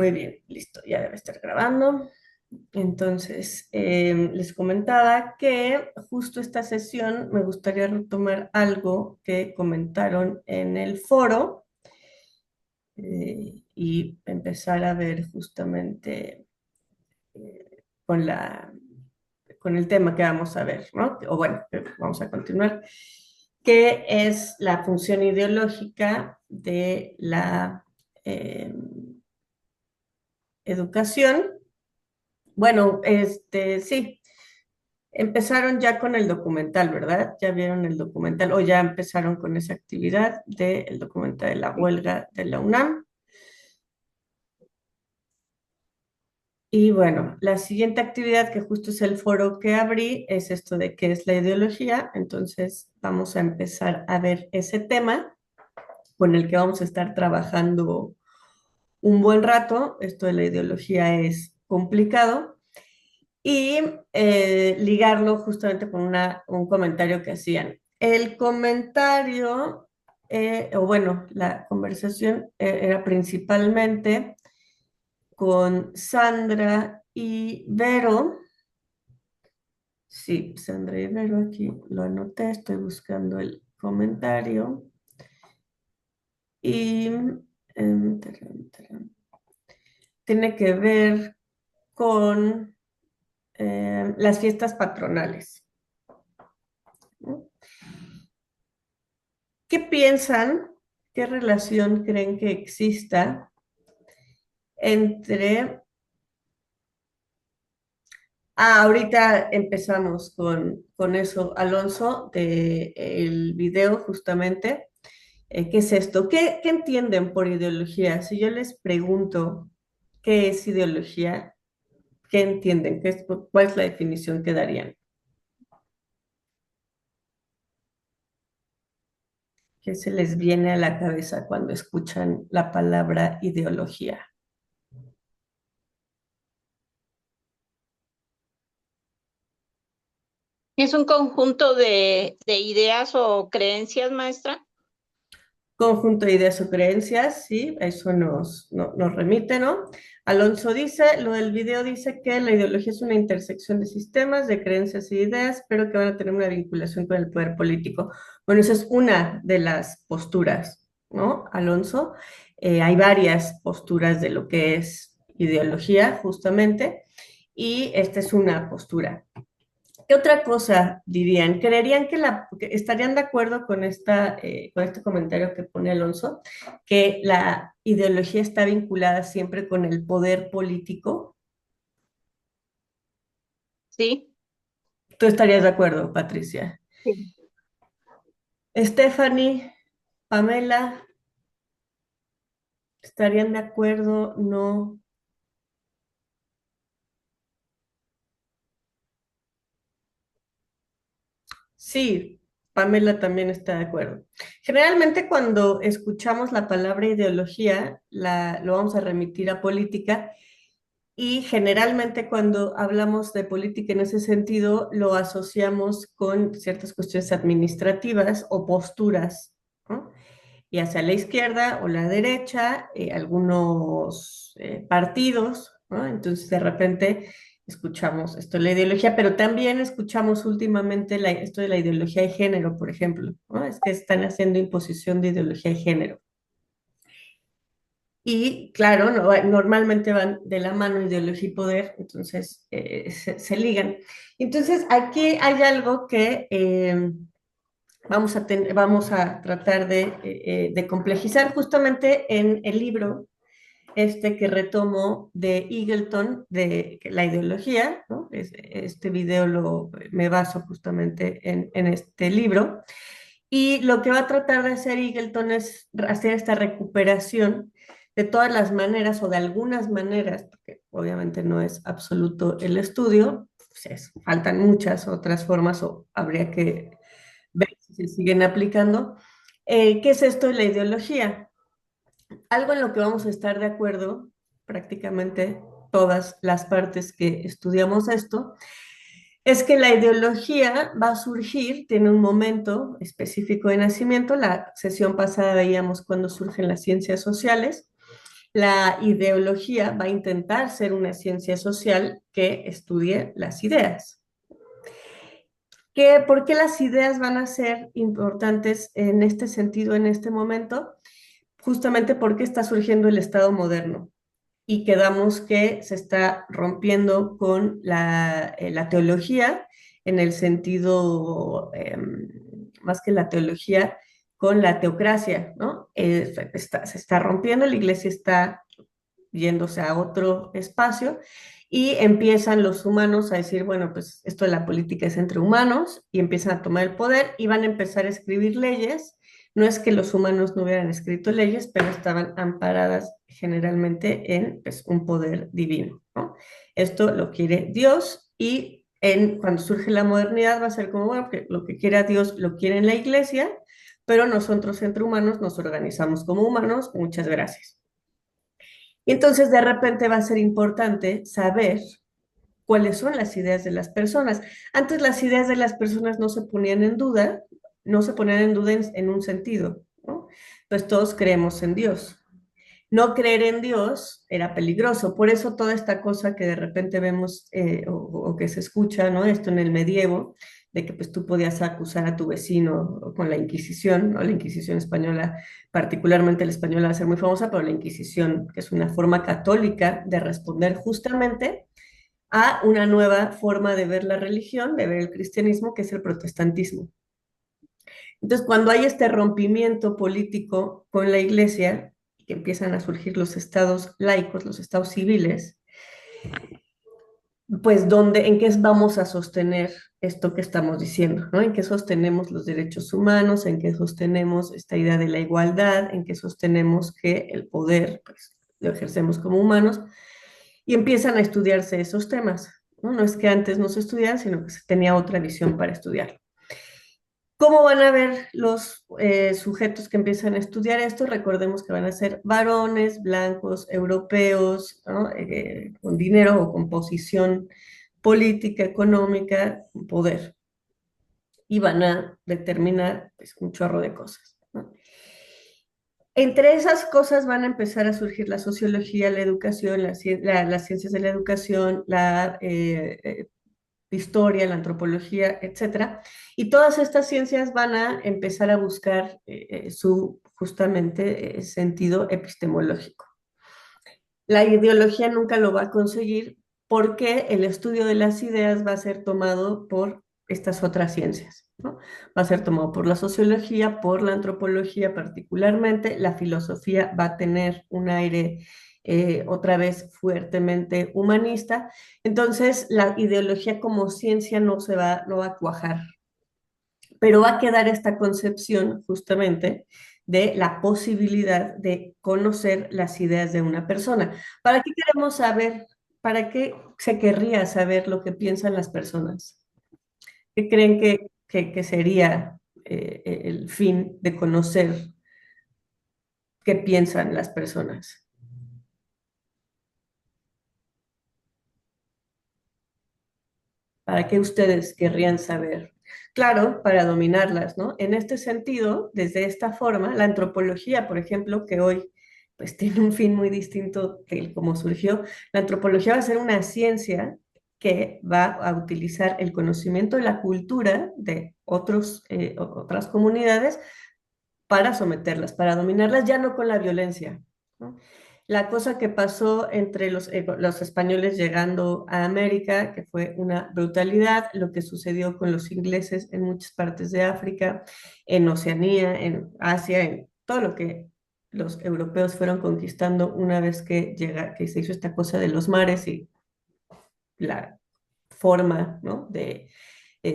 Muy bien, listo, ya debe estar grabando. Entonces, les comentaba que justo esta sesión me gustaría retomar algo que comentaron en el foro y empezar a ver justamente con con el tema que vamos a ver, ¿no? O bueno, vamos a continuar, que es la función ideológica de la eh, educación. Bueno, sí, empezaron ya con el documental, ¿verdad? ¿Ya vieron el documental o ya empezaron con esa actividad del documental de la huelga de la UNAM? Y bueno, la siguiente actividad, que justo es el foro que abrí, es esto de qué es la ideología. Entonces, vamos a empezar a ver ese tema con el que vamos a estar trabajando un buen rato. Esto de la ideología es complicado. Y ligarlo justamente con un comentario que hacían. El comentario, o bueno, la conversación era principalmente con Sandra y Vero. Sí, Sandra y Vero, aquí lo anoté, estoy buscando el comentario. Y tiene que ver con las fiestas patronales, ¿no? ¿Qué piensan? ¿Qué relación creen que exista entre... ahorita empezamos con eso, Alonso, de el video justamente. ¿Qué es esto? ¿Qué entienden por ideología? Si yo les pregunto qué es ideología, ¿qué entienden? ¿Cuál es la definición que darían? ¿Qué se les viene a la cabeza cuando escuchan la palabra ideología? Es un conjunto de ideas o creencias, maestra. Conjunto de ideas o creencias, sí, a eso nos remite, ¿no? Alonso dice, lo del video dice que la ideología es una intersección de sistemas, de creencias y ideas, pero que van a tener una vinculación con el poder político. Bueno, esa es una de las posturas, ¿no, Alonso? Hay varias posturas de lo que es ideología, justamente, y esta es una postura. ¿Qué otra cosa dirían? ¿Creerían que estarían de acuerdo con con este comentario que pone Alonso, que la ideología está vinculada siempre con el poder político? Sí. ¿Tú estarías de acuerdo, Patricia? Sí. Stephanie, Pamela, ¿estarían de acuerdo? No. Sí, Pamela también está de acuerdo. Generalmente cuando escuchamos la palabra ideología, lo vamos a remitir a política. Y generalmente cuando hablamos de política en ese sentido, lo asociamos con ciertas cuestiones administrativas o posturas, ¿no? Y hacia la izquierda o la derecha, algunos partidos, ¿no? Entonces de repente escuchamos esto de la ideología, pero también escuchamos últimamente esto de la ideología de género, por ejemplo, ¿no? Es que están haciendo imposición de ideología de género. Y claro, normalmente van de la mano ideología y poder, entonces se ligan. Entonces aquí hay algo que vamos a tratar de complejizar justamente en el libro este que retomo de Eagleton, de la ideología, ¿no? Este video me baso justamente en este libro. Y lo que va a tratar de hacer Eagleton es hacer esta recuperación de todas las maneras o de algunas maneras, porque obviamente no es absoluto el estudio, pues faltan muchas otras formas o habría que ver si se siguen aplicando. ¿Qué es esto de la ideología? Algo en lo que vamos a estar de acuerdo prácticamente todas las partes que estudiamos esto, es que la ideología va a surgir, tiene un momento específico de nacimiento. La sesión pasada veíamos cuando surgen las ciencias sociales. La ideología va a intentar ser una ciencia social que estudie las ideas. ¿Por qué las ideas van a ser importantes en este sentido, en este momento? Justamente porque está surgiendo el Estado moderno y quedamos que se está rompiendo con la teología en el sentido, más que la teología, con la teocracia, ¿no? Se está rompiendo, la iglesia está yéndose a otro espacio y empiezan los humanos a decir, bueno, pues esto de la política es entre humanos y empiezan a tomar el poder y van a empezar a escribir leyes. No es que los humanos no hubieran escrito leyes, pero estaban amparadas generalmente en pues, un poder divino, ¿no? Esto lo quiere Dios y cuando surge la modernidad va a ser como, bueno, que lo que quiera Dios lo quiere en la iglesia, pero nosotros entre humanos nos organizamos como humanos. Muchas gracias. Y entonces de repente va a ser importante saber cuáles son las ideas de las personas. Antes las ideas de las personas no se ponían en duda, no se ponían en duda en un sentido, ¿no? Pues todos creemos en Dios. No creer en Dios era peligroso, por eso toda esta cosa que de repente vemos o que se escucha, ¿no? Esto en el medievo, de que pues tú podías acusar a tu vecino con la Inquisición, ¿no? La Inquisición española, particularmente la española va a ser muy famosa, pero la Inquisición, que es una forma católica de responder justamente a una nueva forma de ver la religión, de ver el cristianismo, que es el protestantismo. Entonces, cuando hay este rompimiento político con la iglesia, que empiezan a surgir los estados laicos, los estados civiles, pues en qué vamos a sostener esto que estamos diciendo, ¿no? En qué sostenemos los derechos humanos, en qué sostenemos esta idea de la igualdad, en qué sostenemos que el poder, pues, lo ejercemos como humanos, y empiezan a estudiarse esos temas, ¿no? No es que antes no se estudiaran, sino que se tenía otra visión para estudiarlo. ¿Cómo van a ver los sujetos que empiezan a estudiar esto? Recordemos que van a ser varones, blancos, europeos, ¿no? Con dinero o con posición política, económica, poder. Y van a determinar pues, un chorro de cosas, ¿no? Entre esas cosas van a empezar a surgir la sociología, la educación, las ciencias de la educación, la historia, la antropología, etcétera. Y todas estas ciencias van a empezar a buscar su justamente sentido epistemológico. La ideología nunca lo va a conseguir porque el estudio de las ideas va a ser tomado por estas otras ciencias, ¿no? Va a ser tomado por la sociología, por la antropología particularmente, la filosofía va a tener un aire otra vez fuertemente humanista, entonces la ideología como ciencia no va a cuajar, pero va a quedar esta concepción justamente de la posibilidad de conocer las ideas de una persona. ¿Para qué queremos saber? ¿Para qué se querría saber lo que piensan las personas? ¿Qué creen que sería el fin de conocer qué piensan las personas? ¿Para qué ustedes querrían saber? Claro, para dominarlas, ¿no? En este sentido, desde esta forma, la antropología, por ejemplo, que hoy pues tiene un fin muy distinto de cómo surgió, la antropología va a ser una ciencia que va a utilizar el conocimiento de la cultura de otras comunidades para someterlas, para dominarlas, ya no con la violencia, ¿no? La cosa que pasó entre los españoles llegando a América, que fue una brutalidad, lo que sucedió con los ingleses en muchas partes de África, en Oceanía, en Asia, en todo lo que los europeos fueron conquistando una vez que se hizo esta cosa de los mares y la forma, ¿no? de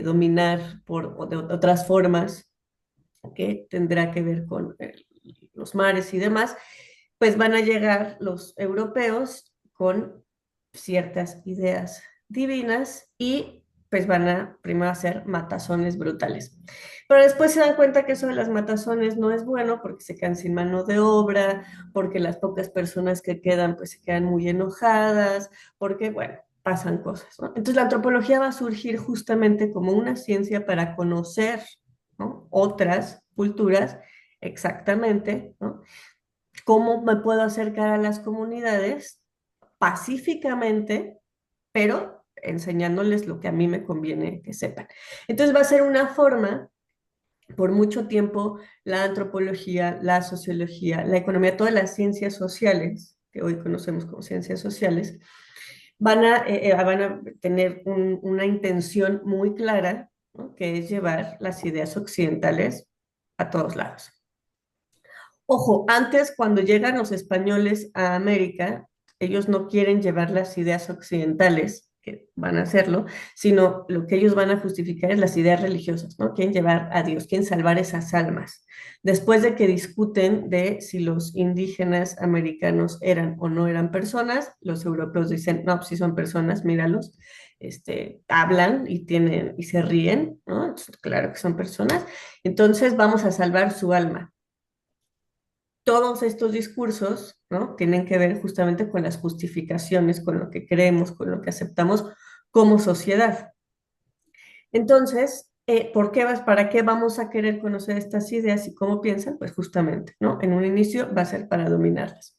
dominar o de otras formas que tendrá que ver con los mares y demás, pues van a llegar los europeos con ciertas ideas divinas y pues van a primero hacer matazones brutales. Pero después se dan cuenta que eso de las matazones no es bueno porque se quedan sin mano de obra, porque las pocas personas que quedan pues se quedan muy enojadas, porque bueno, pasan cosas, ¿no? Entonces la antropología va a surgir justamente como una ciencia para conocer, ¿no? Otras culturas exactamente, ¿no? ¿Cómo me puedo acercar a las comunidades pacíficamente, pero enseñándoles lo que a mí me conviene que sepan? Entonces va a ser una forma, por mucho tiempo, la antropología, la sociología, la economía, todas las ciencias sociales, que hoy conocemos como ciencias sociales, van a tener una intención muy clara, ¿no? Que es llevar las ideas occidentales a todos lados. Ojo, antes cuando llegan los españoles a América, ellos no quieren llevar las ideas occidentales, que van a hacerlo, sino lo que ellos van a justificar es las ideas religiosas, ¿no? Quieren llevar a Dios, quieren salvar esas almas. Después de que discuten de si los indígenas americanos eran o no eran personas, los europeos dicen, no, pues sí son personas, míralos, hablan y tienen y se ríen, ¿no? Entonces, claro que son personas. Entonces vamos a salvar su alma. Todos estos discursos, ¿no? Tienen que ver justamente con las justificaciones, con lo que creemos, con lo que aceptamos como sociedad. Entonces, ¿para qué vamos a querer conocer estas ideas y cómo piensan? Pues justamente, ¿no? En un inicio va a ser para dominarlas.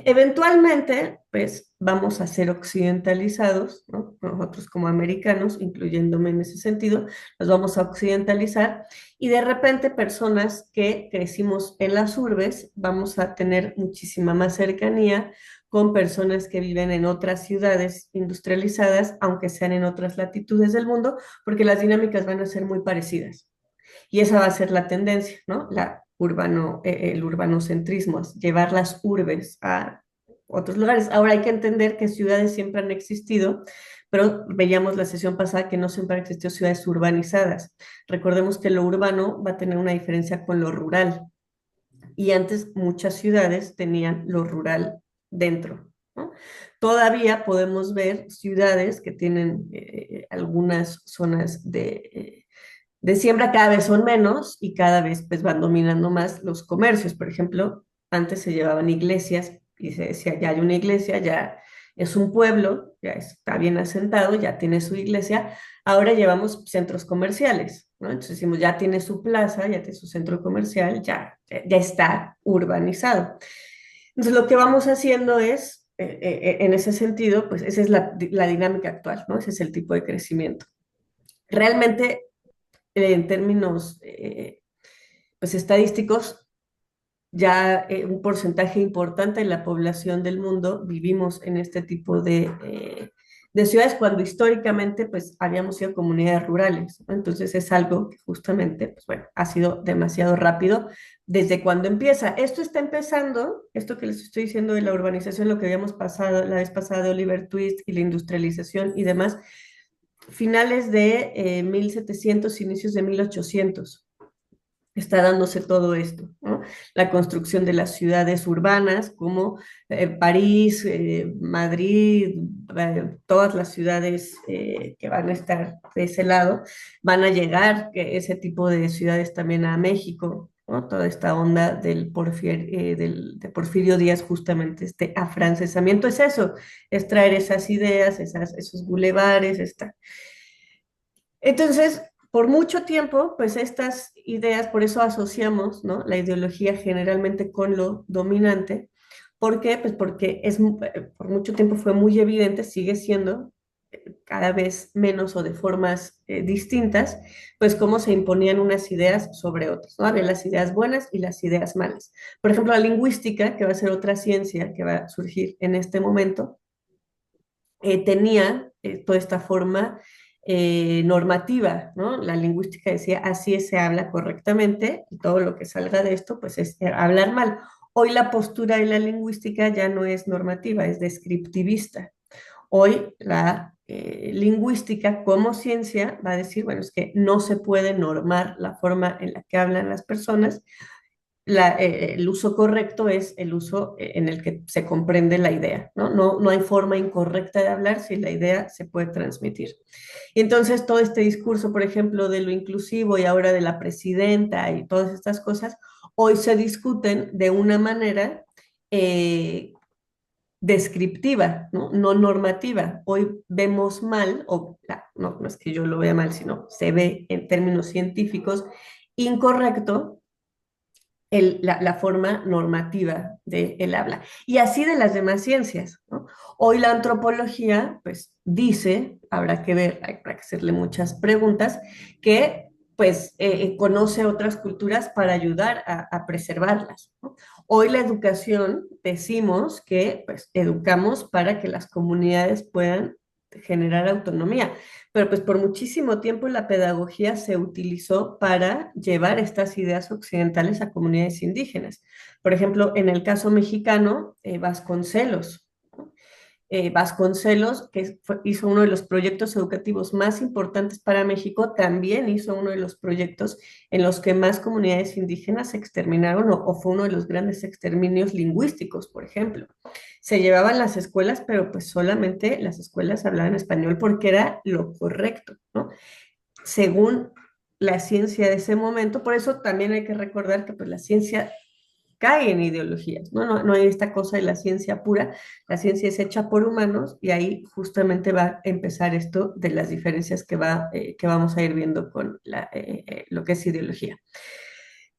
Eventualmente, pues vamos a ser occidentalizados, ¿no? Nosotros como americanos, incluyéndome en ese sentido, nos vamos a occidentalizar y de repente personas que crecimos en las urbes vamos a tener muchísima más cercanía con personas que viven en otras ciudades industrializadas, aunque sean en otras latitudes del mundo, porque las dinámicas van a ser muy parecidas. Y esa va a ser la tendencia, ¿no? El urbanocentrismo, es llevar las urbes a otros lugares. Ahora hay que entender que ciudades siempre han existido, pero veíamos la sesión pasada que no siempre han existido ciudades urbanizadas. Recordemos que lo urbano va a tener una diferencia con lo rural y antes muchas ciudades tenían lo rural dentro, ¿no? Todavía podemos ver ciudades que tienen algunas zonas de siembra, cada vez son menos y cada vez pues van dominando más los comercios. Por ejemplo, antes se llevaban iglesias y se decía, ya hay una iglesia, ya es un pueblo, ya está bien asentado, ya tiene su iglesia. Ahora llevamos centros comerciales, ¿no? Entonces decimos, ya tiene su plaza, ya tiene su centro comercial, ya está urbanizado. Entonces lo que vamos haciendo es, en ese sentido, pues esa es la dinámica actual, ¿no? Ese es el tipo de crecimiento. Realmente, en términos pues estadísticos, ya un porcentaje importante de la población del mundo vivimos en este tipo de ciudades cuando históricamente pues habíamos sido comunidades rurales, ¿no? Entonces es algo que justamente, pues bueno, ha sido demasiado rápido desde cuando empieza. Esto está empezando, esto que les estoy diciendo de la urbanización, lo que habíamos pasado la vez pasada de Oliver Twist y la industrialización y demás, finales de 1700, inicios de 1800 está dándose todo esto, ¿no? La construcción de las ciudades urbanas como París, Madrid, todas las ciudades que van a estar de ese lado, van a llegar ese tipo de ciudades también a México, ¿no? Toda esta onda de Porfirio Díaz, justamente este afrancesamiento, es eso, es traer esas ideas, esos bulevares, entonces, por mucho tiempo, pues estas ideas, por eso asociamos, ¿no? La ideología generalmente con lo dominante. ¿Por qué? Pues porque por mucho tiempo fue muy evidente, sigue siendo cada vez menos o de formas distintas, pues cómo se imponían unas ideas sobre otras, ¿no? Había las ideas buenas y las ideas malas. Por ejemplo, la lingüística, que va a ser otra ciencia que va a surgir en este momento, tenía toda esta forma normativa, ¿no? La lingüística decía, así se habla correctamente y todo lo que salga de esto, pues es hablar mal. Hoy la postura de la lingüística ya no es normativa, es descriptivista. Hoy la lingüística como ciencia va a decir, bueno, es que no se puede normar la forma en la que hablan las personas, el uso correcto es el uso en el que se comprende la idea, ¿no? No hay forma incorrecta de hablar si la idea se puede transmitir. Y entonces todo este discurso, por ejemplo, de lo inclusivo y ahora de la presidenta y todas estas cosas, hoy se discuten de una manera eh, descriptiva, ¿no? No normativa. Hoy vemos mal, no es que yo lo vea mal, sino se ve en términos científicos incorrecto la forma normativa del habla. Y así de las demás ciencias, ¿no? Hoy la antropología, pues dice, habrá que ver, habrá que hacerle muchas preguntas, que pues conoce otras culturas para ayudar a preservarlas, ¿no? Hoy la educación, decimos que pues educamos para que las comunidades puedan generar autonomía, pero pues por muchísimo tiempo la pedagogía se utilizó para llevar estas ideas occidentales a comunidades indígenas. Por ejemplo, en el caso mexicano, Vasconcelos, ¿no? Vasconcelos, que hizo uno de los proyectos educativos más importantes para México, también hizo uno de los proyectos en los que más comunidades indígenas se exterminaron o fue uno de los grandes exterminios lingüísticos, por ejemplo. Se llevaban las escuelas, pero pues solamente las escuelas hablaban español porque era lo correcto, ¿no? Según la ciencia de ese momento, por eso también hay que recordar que pues la ciencia cae en ideologías, ¿no? No hay esta cosa de la ciencia pura, la ciencia es hecha por humanos y ahí justamente va a empezar esto de las diferencias que vamos a ir viendo con lo que es ideología.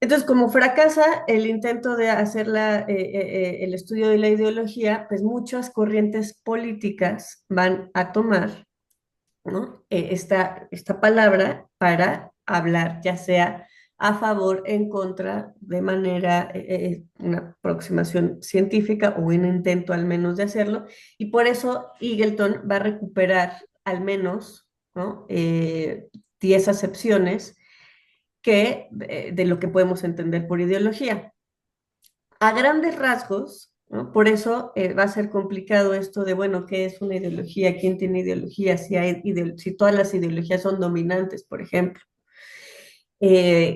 Entonces, como fracasa el intento de hacer el estudio de la ideología, pues muchas corrientes políticas van a tomar, ¿no? Esta palabra para hablar, ya sea a favor, en contra, de manera, una aproximación científica o un intento al menos de hacerlo. Y por eso Eagleton va a recuperar al menos, ¿no? 10 acepciones de lo que podemos entender por ideología. A grandes rasgos, ¿no? Por eso va a ser complicado esto de, bueno, ¿qué es una ideología? ¿Quién tiene ideología? Si todas las ideologías son dominantes, por ejemplo.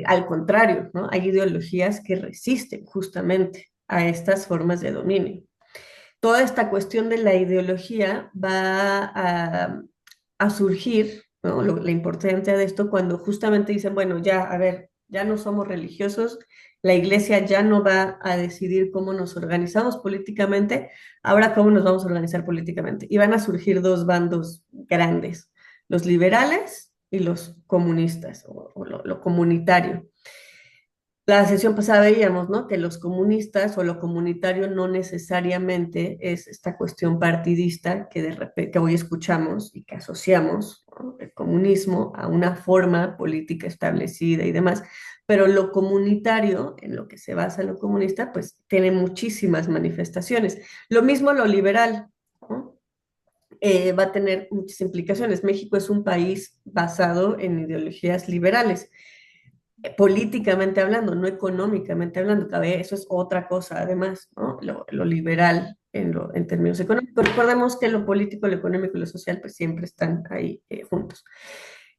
Al contrario, ¿no? Hay ideologías que resisten justamente a estas formas de dominio. Toda esta cuestión de la ideología va a surgir, ¿no? La importancia de esto cuando justamente dicen, bueno, ya, a ver, ya no somos religiosos, la iglesia ya no va a decidir cómo nos organizamos políticamente, ahora cómo nos vamos a organizar políticamente. Y van a surgir dos bandos grandes, los liberales y los comunistas, o lo comunitario. La sesión pasada veíamos, ¿no? Que los comunistas o lo comunitario no necesariamente es esta cuestión partidista que de repente que hoy escuchamos y que asociamos, ¿no? El comunismo a una forma política establecida y demás, pero lo comunitario, en lo que se basa lo comunista, pues tiene muchísimas manifestaciones. Lo mismo lo liberal, ¿no? Va a tener muchas implicaciones. México es un país basado en ideologías liberales políticamente hablando, no económicamente hablando, eso es otra cosa además, ¿no? Lo liberal en términos económicos. Recordemos que lo político, lo económico y lo social pues siempre están ahí juntos.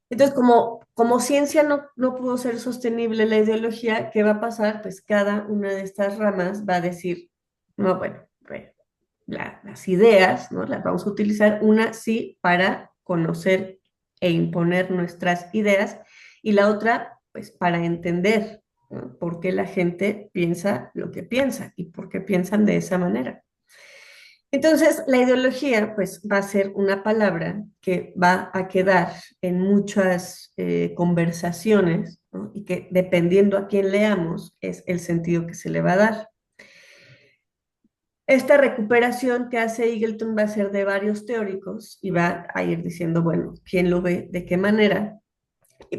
Entonces, como ciencia no pudo ser sostenible la ideología, ¿qué va a pasar? Pues cada una de estas ramas va a decir, no, bueno, las ideas, ¿no? Las vamos a utilizar, una sí para conocer e imponer nuestras ideas y la otra, pues para entender, ¿no? Por qué la gente piensa lo que piensa y por qué piensan de esa manera. Entonces, la ideología, pues, va a ser una palabra que va a quedar en muchas conversaciones, ¿no? Y que dependiendo a quién leamos, es el sentido que se le va a dar. Esta recuperación que hace Eagleton va a ser de varios teóricos y va a ir diciendo, bueno, quién lo ve, de qué manera.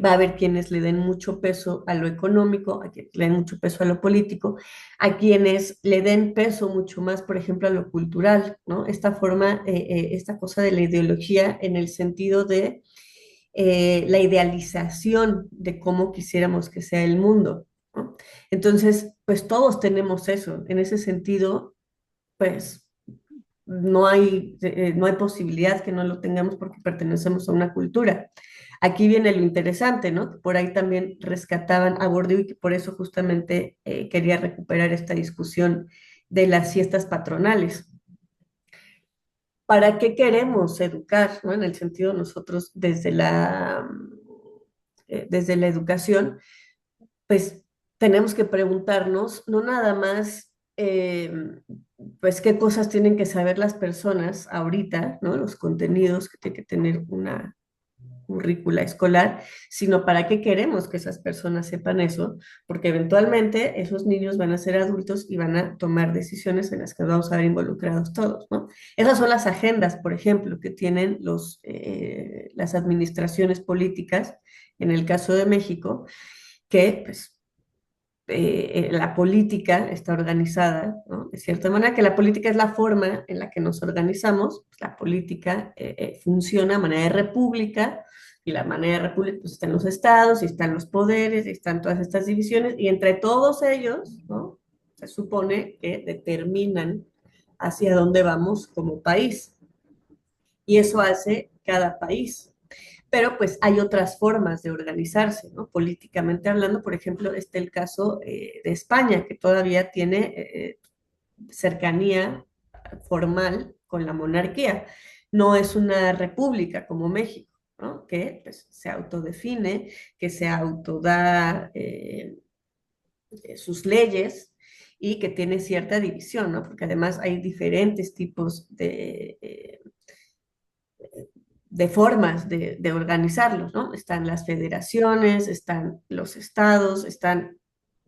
Va a haber quienes le den mucho peso a lo económico, a quienes le den mucho peso a lo político, a quienes le den peso mucho más, por ejemplo, a lo cultural, ¿no? Esta forma, esta cosa de la ideología en el sentido de la idealización de cómo quisiéramos que sea el mundo, ¿no? Entonces, pues todos tenemos eso. En ese sentido, pues no hay posibilidad que no lo tengamos porque pertenecemos a una cultura. Aquí viene lo interesante, ¿no? Que por ahí también rescataban a Bourdieu y que por eso justamente quería recuperar esta discusión de las siestas patronales. ¿Para qué queremos educar, ¿no? En el sentido nosotros desde la educación, pues tenemos que preguntarnos, no nada más, pues qué cosas tienen que saber las personas ahorita, ¿no? Los contenidos que tienen que tener currícula escolar, sino para qué queremos que esas personas sepan eso, porque eventualmente esos niños van a ser adultos y van a tomar decisiones en las que vamos a ver involucrados todos, ¿no? Esas son las agendas, por ejemplo, que tienen las administraciones políticas, en el caso de México, que pues la política está organizada, ¿no? De cierta manera que la política es la forma en la que nos organizamos, pues la política funciona a manera de república, y la manera de república pues están los estados, y están los poderes, y están todas estas divisiones, y entre todos ellos, ¿no? Se supone que determinan hacia dónde vamos como país, y eso hace cada país. Pero pues hay otras formas de organizarse, ¿no? Políticamente hablando, por ejemplo, está el caso de España, que todavía tiene cercanía formal con la monarquía. No es una república como México, ¿no? Que pues, se autodefine, que se autoda sus leyes y que tiene cierta división, ¿no? Porque además hay diferentes tipos de formas de organizarlos, ¿no? Están las federaciones, están los estados, están,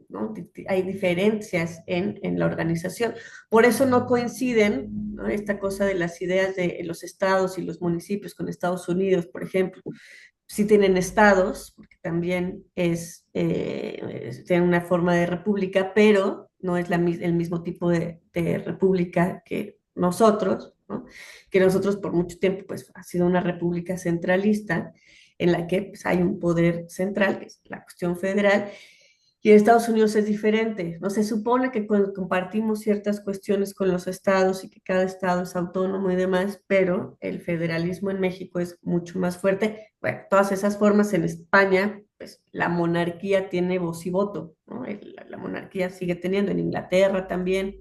¿no? Hay diferencias en la organización. Por eso no coinciden, ¿no? Esta cosa de las ideas de los estados y los municipios con Estados Unidos, por ejemplo. Sí tienen estados, porque también tienen una forma de república, pero no es el mismo tipo de república que nosotros, ¿no? Que nosotros por mucho tiempo pues ha sido una república centralista en la que pues, hay un poder central, que es la cuestión federal, y en Estados Unidos es diferente, ¿no? Se supone que compartimos ciertas cuestiones con los estados y que cada estado es autónomo y demás, pero el federalismo en México es mucho más fuerte. Bueno, todas esas formas en España, pues la monarquía tiene voz y voto, ¿no? La monarquía sigue teniendo, en Inglaterra también,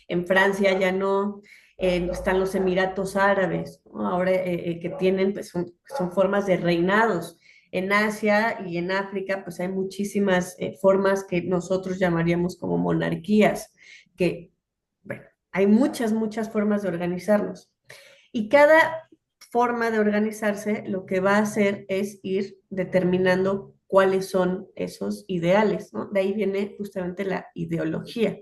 en Francia ya no, están los Emiratos Árabes, ¿no? Ahora que tienen, pues son formas de reinados. En Asia y en África, pues hay muchísimas formas que nosotros llamaríamos como monarquías, que, bueno, hay muchas, muchas formas de organizarnos. Y cada forma de organizarse lo que va a hacer es ir determinando cuáles son esos ideales, ¿no? De ahí viene justamente la ideología.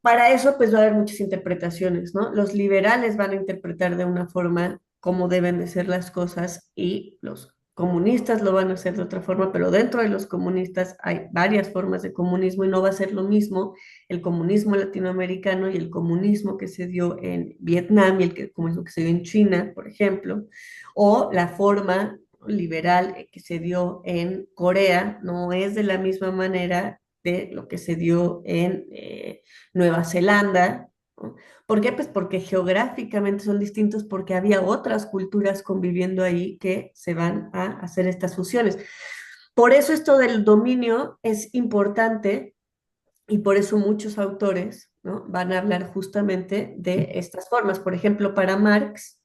Para eso, pues va a haber muchas interpretaciones, ¿no? Los liberales van a interpretar de una forma cómo deben de ser las cosas y los comunistas lo van a hacer de otra forma, pero dentro de los comunistas hay varias formas de comunismo y no va a ser lo mismo el comunismo latinoamericano y el comunismo que se dio en Vietnam y el comunismo que se dio en China, por ejemplo, o la forma liberal que se dio en Corea no es de la misma manera de lo que se dio en Nueva Zelanda, ¿no? ¿Por qué? Pues porque geográficamente son distintos, porque había otras culturas conviviendo ahí que se van a hacer estas fusiones. Por eso esto del dominio es importante y por eso muchos autores, ¿no? Van a hablar justamente de estas formas. Por ejemplo, para Marx,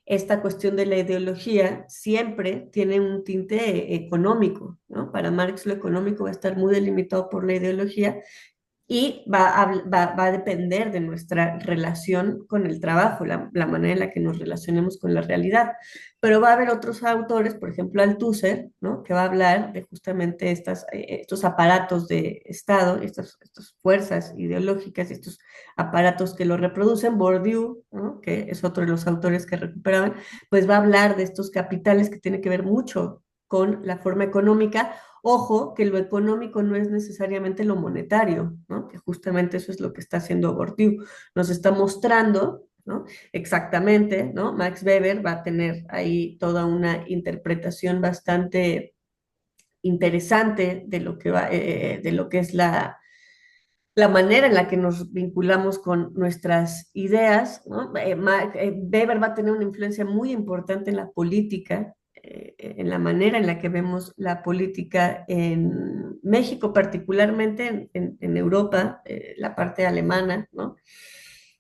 esta cuestión de la ideología siempre tiene un tinte económico, ¿no? Para Marx lo económico va a estar muy delimitado por la ideología y va a depender de nuestra relación con el trabajo, la manera en la que nos relacionemos con la realidad. Pero va a haber otros autores, por ejemplo Althusser, ¿no? Que va a hablar de justamente estos aparatos de Estado, estas fuerzas ideológicas, estos aparatos que lo reproducen. Bourdieu, ¿no? Que es otro de los autores que recuperaban, pues va a hablar de estos capitales que tiene que ver mucho con la forma económica. Ojo, que lo económico no es necesariamente lo monetario, ¿no? Que justamente eso es lo que está haciendo Bourdieu. Nos está mostrando, ¿no? Exactamente, ¿no? Max Weber va a tener ahí toda una interpretación bastante interesante de lo que de lo que es la manera en la que nos vinculamos con nuestras ideas, ¿no? Weber va a tener una influencia muy importante en la política, en la manera en la que vemos la política en México, particularmente en Europa, la parte alemana, ¿no?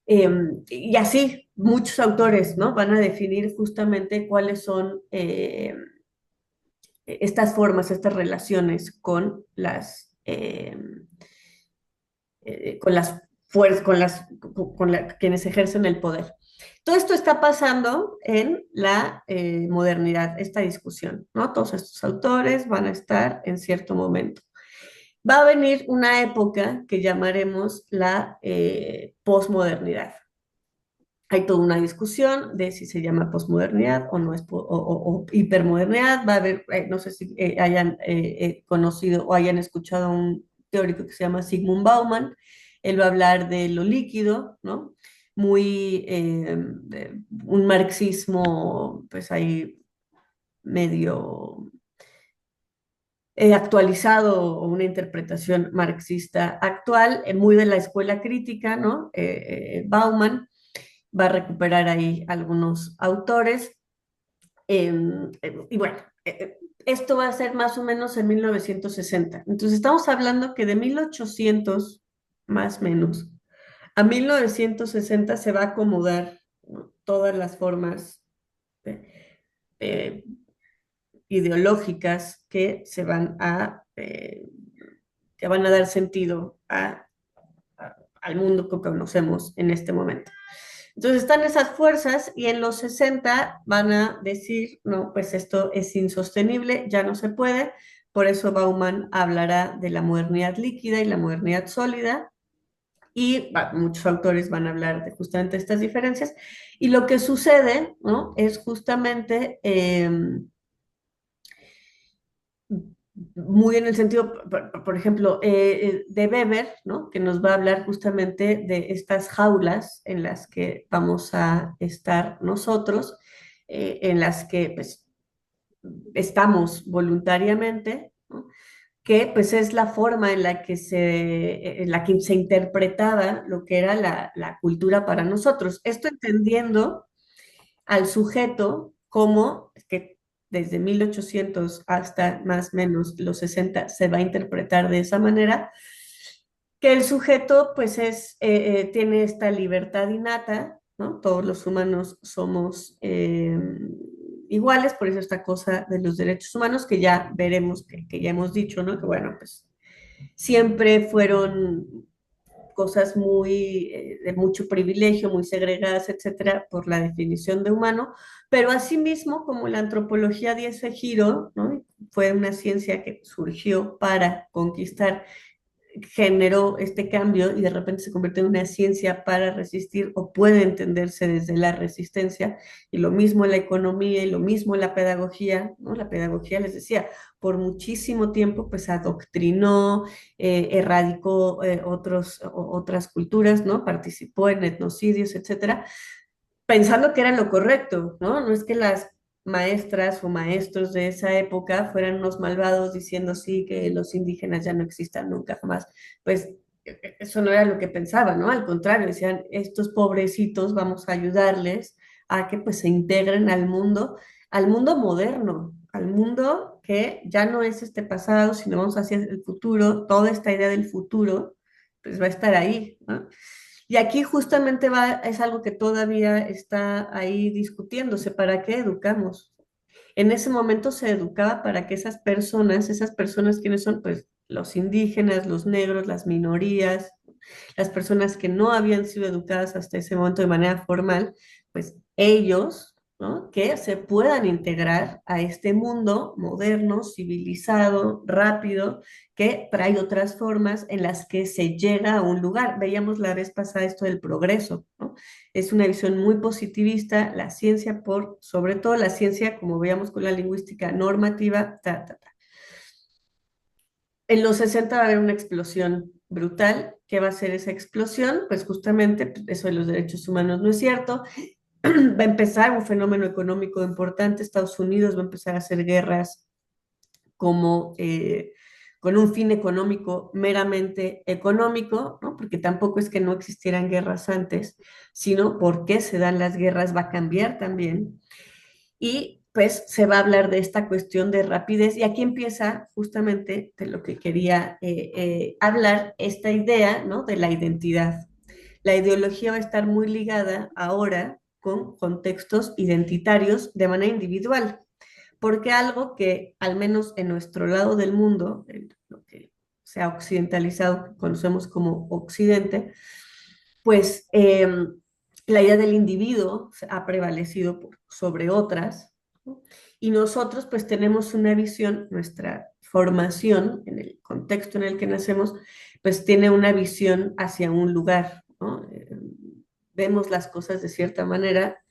Y así, muchos autores, ¿no? Van a definir justamente cuáles son estas formas, estas relaciones con las fuerzas, quienes ejercen el poder. Todo esto está pasando en la modernidad, esta discusión, ¿no? Todos estos autores van a estar en cierto momento. Va a venir una época que llamaremos la posmodernidad. Hay toda una discusión de si se llama posmodernidad o no es o hipermodernidad. Va a haber, no sé si hayan conocido o hayan escuchado a un teórico que se llama Sigmund Bauman. Él va a hablar de lo líquido, ¿no? Muy, un marxismo, pues ahí medio actualizado o una interpretación marxista actual, muy de la escuela crítica, ¿no? Bauman va a recuperar ahí algunos autores. Y bueno, esto va a ser más o menos en 1960. Entonces estamos hablando que de 1800, más o menos, a 1960 se va a acomodar, ¿no? Todas las formas eh, eh, ideológicas que van a dar sentido al mundo que conocemos en este momento. Entonces están esas fuerzas y en los 60 van a decir, no, pues esto es insostenible, ya no se puede. Por eso Bauman hablará de la modernidad líquida y la modernidad sólida. Y muchos autores van a hablar de justamente estas diferencias. Y lo que sucede, ¿no? Es justamente muy en el sentido, por ejemplo, de Weber, ¿no? Que nos va a hablar justamente de estas jaulas en las que vamos a estar nosotros, en las que pues estamos voluntariamente, ¿no? Que pues es la forma en la que se interpretaba lo que era la cultura para nosotros. Esto entendiendo al sujeto como que desde 1800 hasta más o menos los 60 se va a interpretar de esa manera, que el sujeto pues tiene esta libertad innata, ¿no? Todos los humanos somos iguales, por eso esta cosa de los derechos humanos que ya veremos, que ya hemos dicho, ¿no? Que bueno, pues siempre fueron cosas muy de mucho privilegio, muy segregadas, etcétera, por la definición de humano, pero asimismo, como la antropología dio ese giro, ¿no? Fue una ciencia que surgió para conquistar, generó este cambio y de repente se convirtió en una ciencia para resistir o puede entenderse desde la resistencia. Y lo mismo en la economía y lo mismo en la pedagogía, ¿no? La pedagogía, les decía, por muchísimo tiempo pues adoctrinó, erradicó otras culturas, ¿no? Participó en etnocidios, etcétera, pensando que era lo correcto, ¿no? No es que las maestras o maestros de esa época fueran unos malvados diciendo sí, que los indígenas ya no existan nunca jamás. Pues eso no era lo que pensaban, ¿no? Al contrario, decían, estos pobrecitos vamos a ayudarles a que pues se integren al mundo moderno, al mundo que ya no es este pasado, sino vamos hacia el futuro, toda esta idea del futuro, pues va a estar ahí, ¿no? Y aquí justamente es algo que todavía está ahí discutiéndose, ¿para qué educamos? En ese momento se educaba para que esas personas ¿quiénes son? Pues los indígenas, los negros, las minorías, las personas que no habían sido educadas hasta ese momento de manera formal, pues ellos, ¿no? Que se puedan integrar a este mundo moderno, civilizado, rápido, que trae otras formas en las que se llega a un lugar. Veíamos la vez pasada esto del progreso, ¿no? Es una visión muy positivista, la ciencia sobre todo la ciencia, como veíamos con la lingüística normativa, En los 60 va a haber una explosión brutal. ¿Qué va a ser esa explosión? Pues justamente pues, eso de los derechos humanos no es cierto. Va a empezar un fenómeno económico importante. Estados Unidos va a empezar a hacer guerras como con un fin económico, meramente económico, ¿no? Porque tampoco es que no existieran guerras antes, sino por qué se dan las guerras va a cambiar también. Y pues se va a hablar de esta cuestión de rapidez y aquí empieza justamente de lo que quería hablar, esta idea, ¿no? De la identidad. La ideología va a estar muy ligada ahora con contextos identitarios de manera individual, porque algo que al menos en nuestro lado del mundo, en lo que se ha occidentalizado, que conocemos como Occidente, pues la idea del individuo ha prevalecido sobre otras, ¿no? Y nosotros pues tenemos una visión, nuestra formación en el contexto en el que nacemos, pues tiene una visión hacia un lugar, ¿no? Vemos las cosas de cierta manera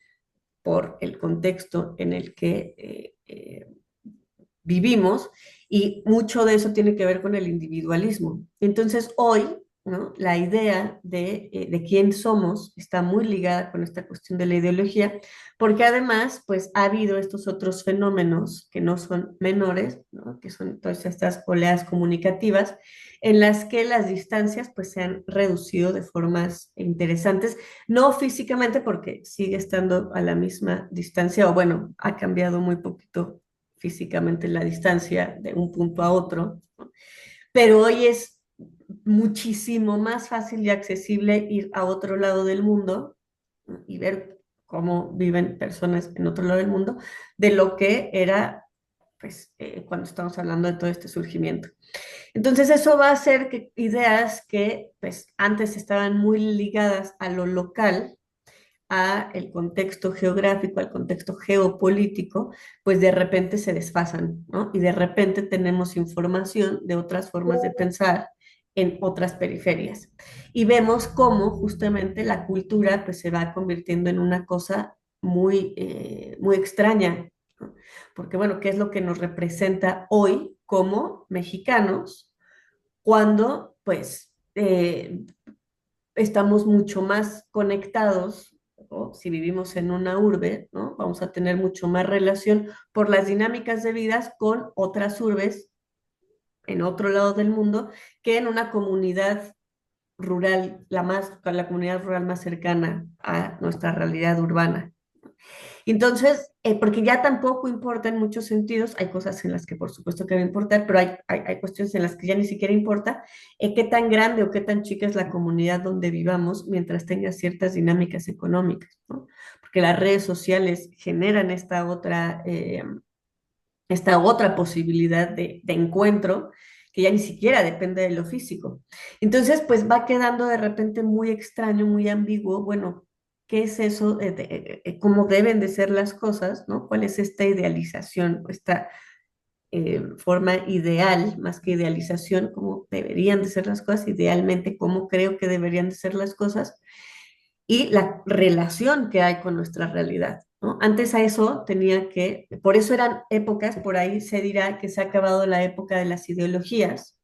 por el contexto en el que vivimos y mucho de eso tiene que ver con el individualismo. Entonces, hoy, ¿no? La idea de quién somos está muy ligada con esta cuestión de la ideología, porque además, pues ha habido estos otros fenómenos que no son menores, ¿no? Que son todas estas oleadas comunicativas, en las que las distancias pues se han reducido de formas interesantes, no físicamente porque sigue estando a la misma distancia, o bueno, ha cambiado muy poquito físicamente la distancia de un punto a otro, ¿no? Pero hoy es muchísimo más fácil y accesible ir a otro lado del mundo, ¿no? Y ver cómo viven personas en otro lado del mundo, de lo que era pues, cuando estamos hablando de todo este surgimiento. Entonces eso va a hacer que ideas que pues, antes estaban muy ligadas a lo local, a el contexto geográfico, al contexto geopolítico, pues de repente se desfasan, ¿no? Y de repente tenemos información de otras formas de pensar en otras periferias. Y vemos cómo justamente la cultura pues se va convirtiendo en una cosa muy extraña, ¿no? Porque bueno, ¿qué es lo que nos representa hoy como mexicanos cuando pues estamos mucho más conectados, ¿no? Si vivimos en una urbe, ¿no? Vamos a tener mucho más relación por las dinámicas de vidas con otras urbes en otro lado del mundo que en una comunidad rural, la comunidad rural más cercana a nuestra realidad urbana. Entonces, porque ya tampoco importa en muchos sentidos, hay cosas en las que por supuesto que va a importar, pero hay cuestiones en las que ya ni siquiera importa qué tan grande o qué tan chica es la comunidad donde vivamos mientras tenga ciertas dinámicas económicas, ¿no? Porque las redes sociales generan esta otra posibilidad de encuentro que ya ni siquiera depende de lo físico. Entonces, pues va quedando de repente muy extraño, muy ambiguo, bueno, ¿qué es eso? ¿Cómo deben de ser las cosas? ¿No? ¿Cuál es esta idealización, esta forma ideal, más que idealización, cómo deberían de ser las cosas, idealmente, cómo creo que deberían de ser las cosas? Y la relación que hay con nuestra realidad, ¿no? Antes a eso tenía que, por eso eran épocas, por ahí se dirá que se ha acabado la época de las ideologías,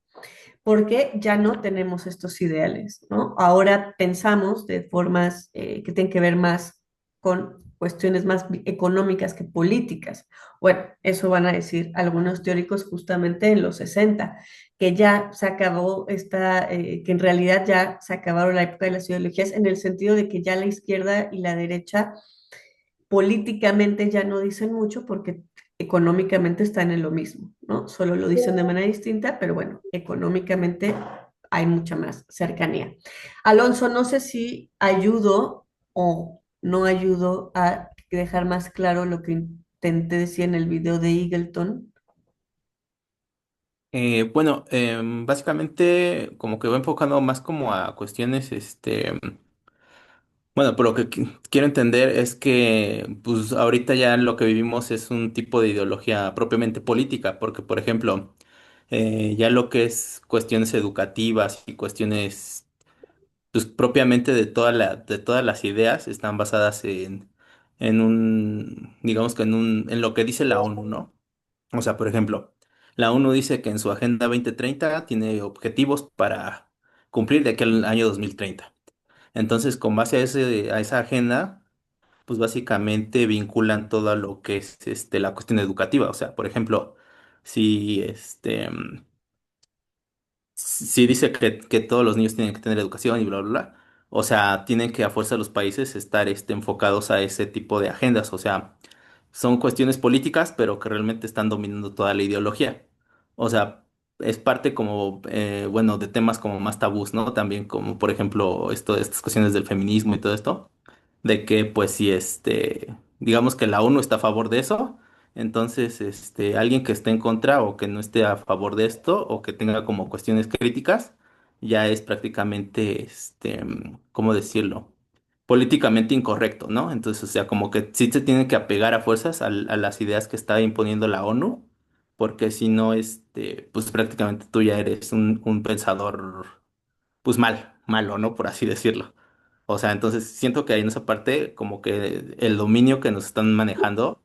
porque ya no tenemos estos ideales, ¿no? Ahora pensamos de formas que tienen que ver más con cuestiones más económicas que políticas. Bueno, eso van a decir algunos teóricos justamente en los 60 que ya se acabó que en realidad ya se acabaron la época de las ideologías en el sentido de que ya la izquierda y la derecha políticamente ya no dicen mucho porque económicamente están en lo mismo, ¿no? Solo lo dicen de manera distinta, pero bueno, económicamente hay mucha más cercanía. Alonso, no sé si ayudo o no ayudo a dejar más claro lo que intenté decir en el video de Eagleton. Bueno, básicamente como que va enfocando más como a cuestiones, bueno, por lo que quiero entender es que pues ahorita ya lo que vivimos es un tipo de ideología propiamente política, porque por ejemplo, ya lo que es cuestiones educativas y cuestiones pues propiamente de todas las ideas están basadas en un, digamos que en lo que dice la ONU, ¿no? O sea, por ejemplo, la ONU dice que en su Agenda 2030 tiene objetivos para cumplir de aquí al año 2030. Entonces, con base a esa agenda, pues básicamente vinculan todo lo que es la cuestión educativa. O sea, por ejemplo, si si dice que todos los niños tienen que tener educación y bla, bla, bla. O sea, tienen que a fuerza los países estar enfocados a ese tipo de agendas. O sea, son cuestiones políticas, pero que realmente están dominando toda la ideología. O sea, es parte como, bueno, de temas como más tabús, ¿no? También como, por ejemplo, estas cuestiones del feminismo y todo esto, de que, pues, si digamos que la ONU está a favor de eso, entonces, alguien que esté en contra o que no esté a favor de esto o que tenga como cuestiones críticas, ya es prácticamente, ¿cómo decirlo? políticamente incorrecto, ¿no? Entonces, o sea, como que sí se tiene que apegar a fuerzas a las ideas que está imponiendo la ONU, porque si no, pues prácticamente tú ya eres un pensador, pues malo, ¿no? Por así decirlo. O sea, entonces siento que ahí en esa parte, como que el dominio que nos están manejando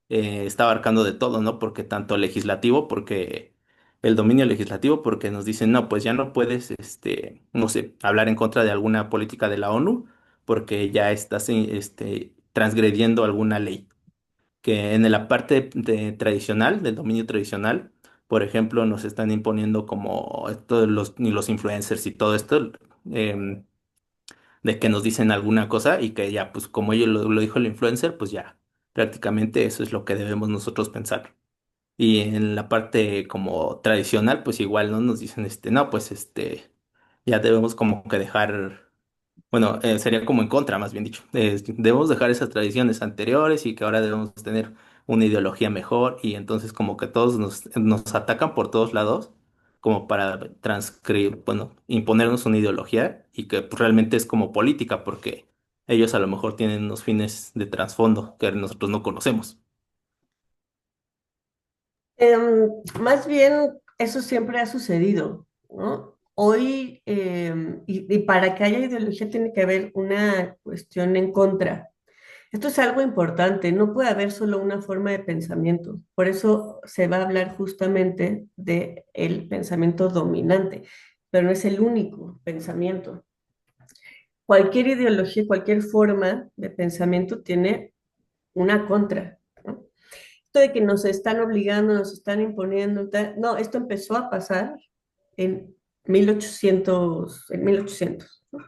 está abarcando de todo, ¿no? Porque tanto legislativo, porque el dominio legislativo, porque nos dicen, no, pues ya no puedes, no sé, hablar en contra de alguna política de la ONU, porque ya estás, transgrediendo alguna ley. Que en la parte tradicional, del dominio tradicional, por ejemplo, nos están imponiendo como todos los influencers y todo esto. em, de que nos dicen alguna cosa y que ya, pues como ellos lo dijo el influencer, pues ya, prácticamente eso es lo que debemos nosotros pensar. Y en la parte como tradicional, pues igual, ¿no? Nos dicen, no, pues ya debemos como que dejar, bueno, sería como en contra, más bien dicho. Debemos dejar esas tradiciones anteriores y que ahora debemos tener una ideología mejor y entonces como que todos nos atacan por todos lados como para transcribir, bueno, imponernos una ideología y que pues, realmente es como política porque ellos a lo mejor tienen unos fines de trasfondo que nosotros no conocemos. Más bien, eso siempre ha sucedido, ¿no? Hoy, y para que haya ideología tiene que haber una cuestión en contra. Esto es algo importante, no puede haber solo una forma de pensamiento. Por eso se va a hablar justamente de el pensamiento dominante, pero no es el único pensamiento. Cualquier ideología, cualquier forma de pensamiento tiene una contra, ¿no? Esto de que nos están obligando, nos están imponiendo, no, esto empezó a pasar en 1800, ¿no?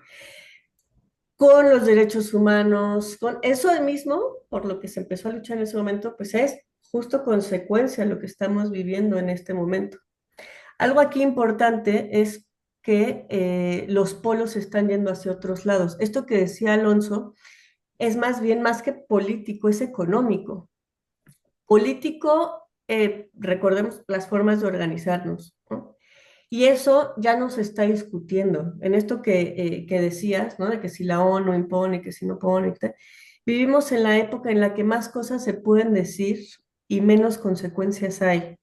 Con los derechos humanos, con eso mismo, por lo que se empezó a luchar en ese momento, pues es justo consecuencia de lo que estamos viviendo en este momento. Algo aquí importante es que los polos se están yendo hacia otros lados. Esto que decía Alonso es más bien, más que político, es económico. Político, recordemos las formas de organizarnos, ¿no? Y eso ya no se está discutiendo. En esto que decías, ¿no? De que si la ONU impone, que si no pone, vivimos en la época en la que más cosas se pueden decir y menos consecuencias hay.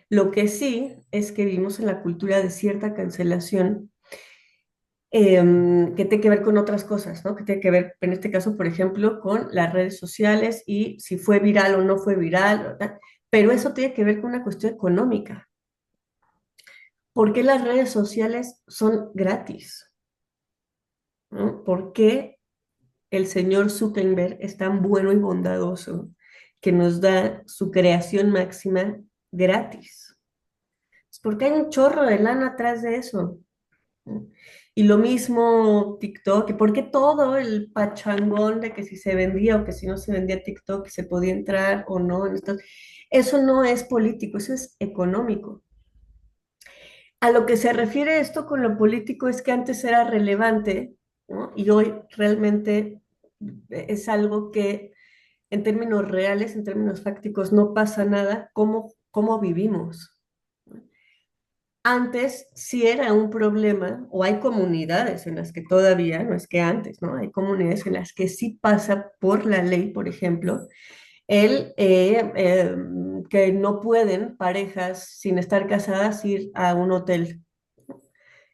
Lo que sí es que vivimos en la cultura de cierta cancelación que tiene que ver con otras cosas, ¿no? Que tiene que ver, en este caso, por ejemplo, con las redes sociales y si fue viral o no fue viral, ¿verdad? Pero eso tiene que ver con una cuestión económica. ¿Por qué las redes sociales son gratis? ¿No? ¿Por qué el señor Zuckerberg es tan bueno y bondadoso que nos da su creación máxima gratis? Es porque hay un chorro de lana atrás de eso, ¿no? Y lo mismo TikTok, ¿por qué todo el pachangón de que si se vendía o que si no se vendía TikTok, se podía entrar o no en estos? Eso no es político, eso es económico. A lo que se refiere esto con lo político es que antes era relevante, ¿no? Y hoy realmente es algo que en términos reales, en términos fácticos, no pasa nada, cómo vivimos. Antes sí era un problema, o hay comunidades en las que todavía, no es que antes, ¿no? Hay comunidades en las que sí pasa por la ley, por ejemplo, que no pueden parejas sin estar casadas ir a un hotel.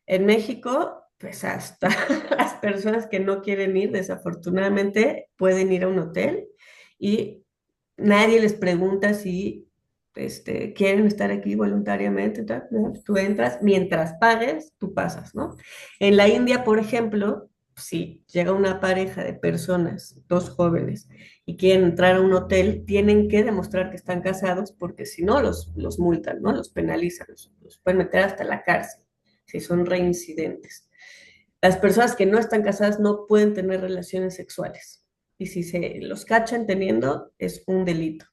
En México, pues hasta las personas que no quieren ir, desafortunadamente, pueden ir a un hotel y nadie les pregunta si quieren estar aquí voluntariamente, tal, ¿no? Tú entras, mientras pagues, tú pasas, ¿no? En la India, por ejemplo, si llega una pareja de personas, dos jóvenes, y quieren entrar a un hotel, tienen que demostrar que están casados porque si no, los multan, ¿no? Los penalizan, los pueden meter hasta la cárcel si son reincidentes. Las personas que no están casadas no pueden tener relaciones sexuales y si se los cachan teniendo es un delito.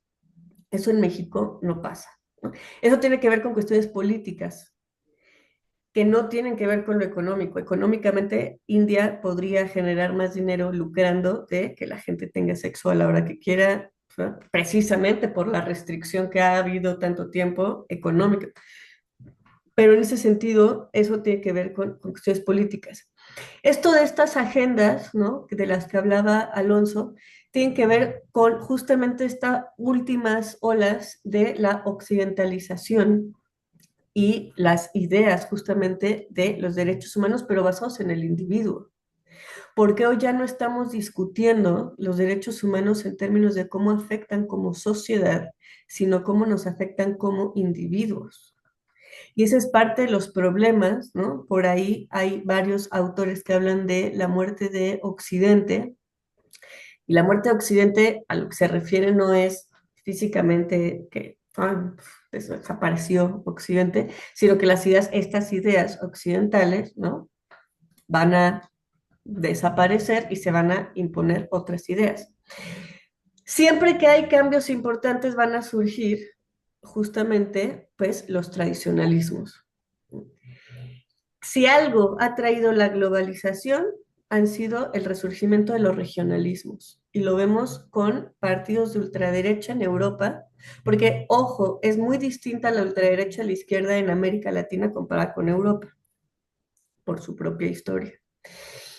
Eso en México no pasa, ¿no? Eso tiene que ver con cuestiones políticas que no tienen que ver con lo económico. Económicamente, India podría generar más dinero lucrando de que la gente tenga sexo a la hora que quiera, ¿no? Precisamente por la restricción que ha habido tanto tiempo económica. Pero en ese sentido, eso tiene que ver con cuestiones políticas. Esto de estas agendas, ¿no? De las que hablaba Alonso, tienen que ver con justamente estas últimas olas de la occidentalización y las ideas justamente de los derechos humanos, pero basados en el individuo. Porque hoy ya no estamos discutiendo los derechos humanos en términos de cómo afectan como sociedad, sino cómo nos afectan como individuos. Y ese es parte de los problemas, ¿no? Por ahí hay varios autores que hablan de la muerte de Occidente, y la muerte de Occidente a lo que se refiere no es físicamente que desapareció Occidente, sino que las ideas, estas ideas occidentales, ¿no? Van a desaparecer y se van a imponer otras ideas. Siempre que hay cambios importantes van a surgir justamente pues los tradicionalismos. Si algo ha traído la globalización, han sido el resurgimiento de los regionalismos. Y lo vemos con partidos de ultraderecha en Europa, porque, ojo, es muy distinta la ultraderecha a la izquierda en América Latina comparada con Europa, por su propia historia.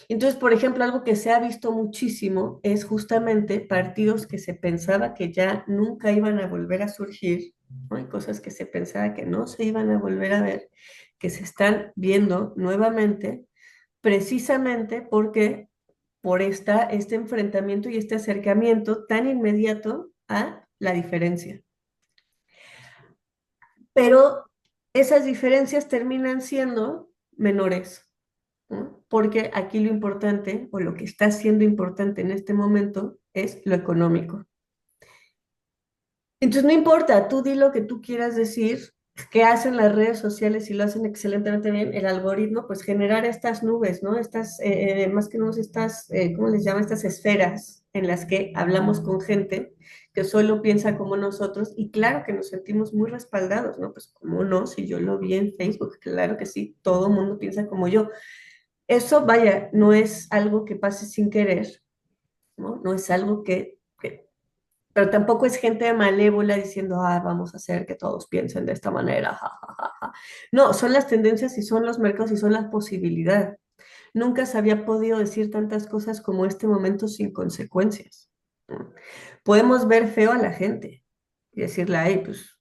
Entonces, por ejemplo, algo que se ha visto muchísimo es justamente partidos que se pensaba que ya nunca iban a volver a surgir, ¿no? Hay cosas que se pensaba que no se iban a volver a ver, que se están viendo nuevamente, precisamente porque por este enfrentamiento y este acercamiento tan inmediato a la diferencia. Pero esas diferencias terminan siendo menores, ¿no? Porque aquí lo importante, o lo que está siendo importante en este momento, es lo económico. Entonces, no importa, tú di lo que tú quieras decir, qué hacen las redes sociales y lo hacen excelentemente bien, el algoritmo, pues generar estas nubes, ¿no? Estas, más que nubes, estas, ¿cómo les llaman? Estas esferas en las que hablamos con gente que solo piensa como nosotros y claro que nos sentimos muy respaldados, ¿no? Pues cómo no, si yo lo vi en Facebook, claro que sí, todo el mundo piensa como yo. Eso, vaya, no es algo que pase sin querer, ¿no? No es algo pero tampoco es gente malévola diciendo, ah, vamos a hacer que todos piensen de esta manera, ja, ja, ja, ja. No, son las tendencias y son los mercados y son las posibilidades. Nunca se había podido decir tantas cosas como este momento sin consecuencias, ¿no? Podemos ver feo a la gente y decirle, ay, pues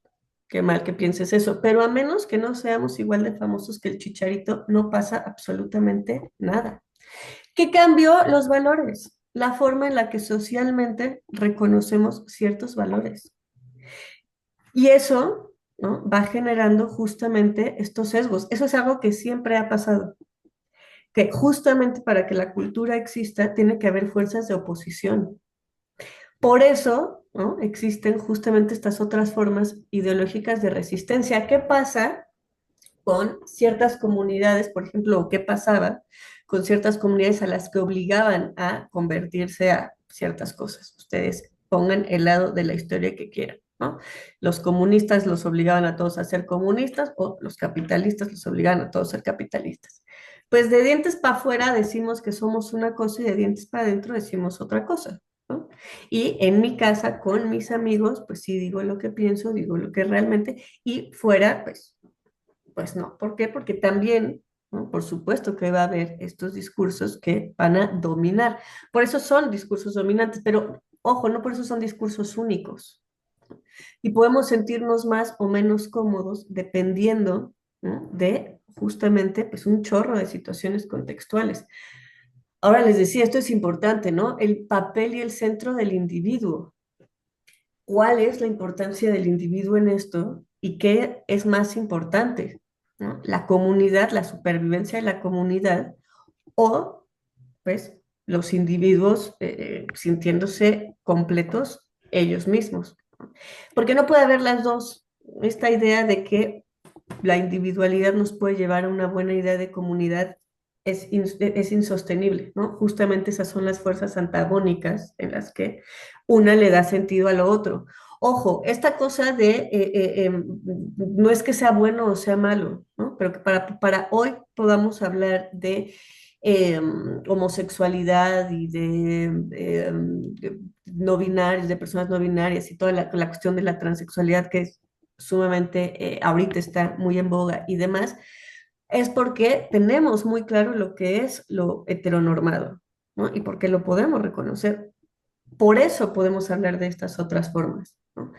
qué mal que pienses eso, pero a menos que no seamos igual de famosos que el Chicharito, no pasa absolutamente nada. ¿Qué cambió los valores? La forma en la que socialmente reconocemos ciertos valores. Y eso, ¿no? Va generando justamente estos sesgos. Eso es algo que siempre ha pasado, que justamente para que la cultura exista tiene que haber fuerzas de oposición. Por eso, ¿no? Existen justamente estas otras formas ideológicas de resistencia. ¿Qué pasa con ciertas comunidades, por ejemplo, qué pasaba con ciertas comunidades a las que obligaban a convertirse a ciertas cosas? Ustedes pongan el lado de la historia que quieran, ¿no? Los comunistas los obligaban a todos a ser comunistas o los capitalistas los obligaban a todos a ser capitalistas. Pues de dientes para afuera decimos que somos una cosa y de dientes para adentro decimos otra cosa, ¿no? Y en mi casa, con mis amigos, pues sí digo lo que pienso, digo lo que realmente, y fuera, pues no. ¿Por qué? Porque también, ¿no? Por supuesto que va a haber estos discursos que van a dominar. Por eso son discursos dominantes, pero ojo, no por eso son discursos únicos. Y podemos sentirnos más o menos cómodos dependiendo, ¿no? De justamente pues un chorro de situaciones contextuales. Ahora les decía, esto es importante, ¿no? El papel y el centro del individuo. ¿Cuál es la importancia del individuo en esto y qué es más importante? ¿No? La comunidad, la supervivencia de la comunidad o, pues, los individuos sintiéndose completos ellos mismos. Porque no puede haber las dos. Esta idea de que la individualidad nos puede llevar a una buena idea de comunidad es insostenible, ¿no? Justamente esas son las fuerzas antagónicas en las que una le da sentido a lo otro. Ojo, esta cosa de no es que sea bueno o sea malo, ¿no? Pero que para hoy podamos hablar de homosexualidad y de no binarios, de personas no binarias y toda la cuestión de la transexualidad que es sumamente, ahorita está muy en boga y demás, es porque tenemos muy claro lo que es lo heteronormado, ¿no? Y porque lo podemos reconocer. Por eso podemos hablar de estas otras formas, ¿no?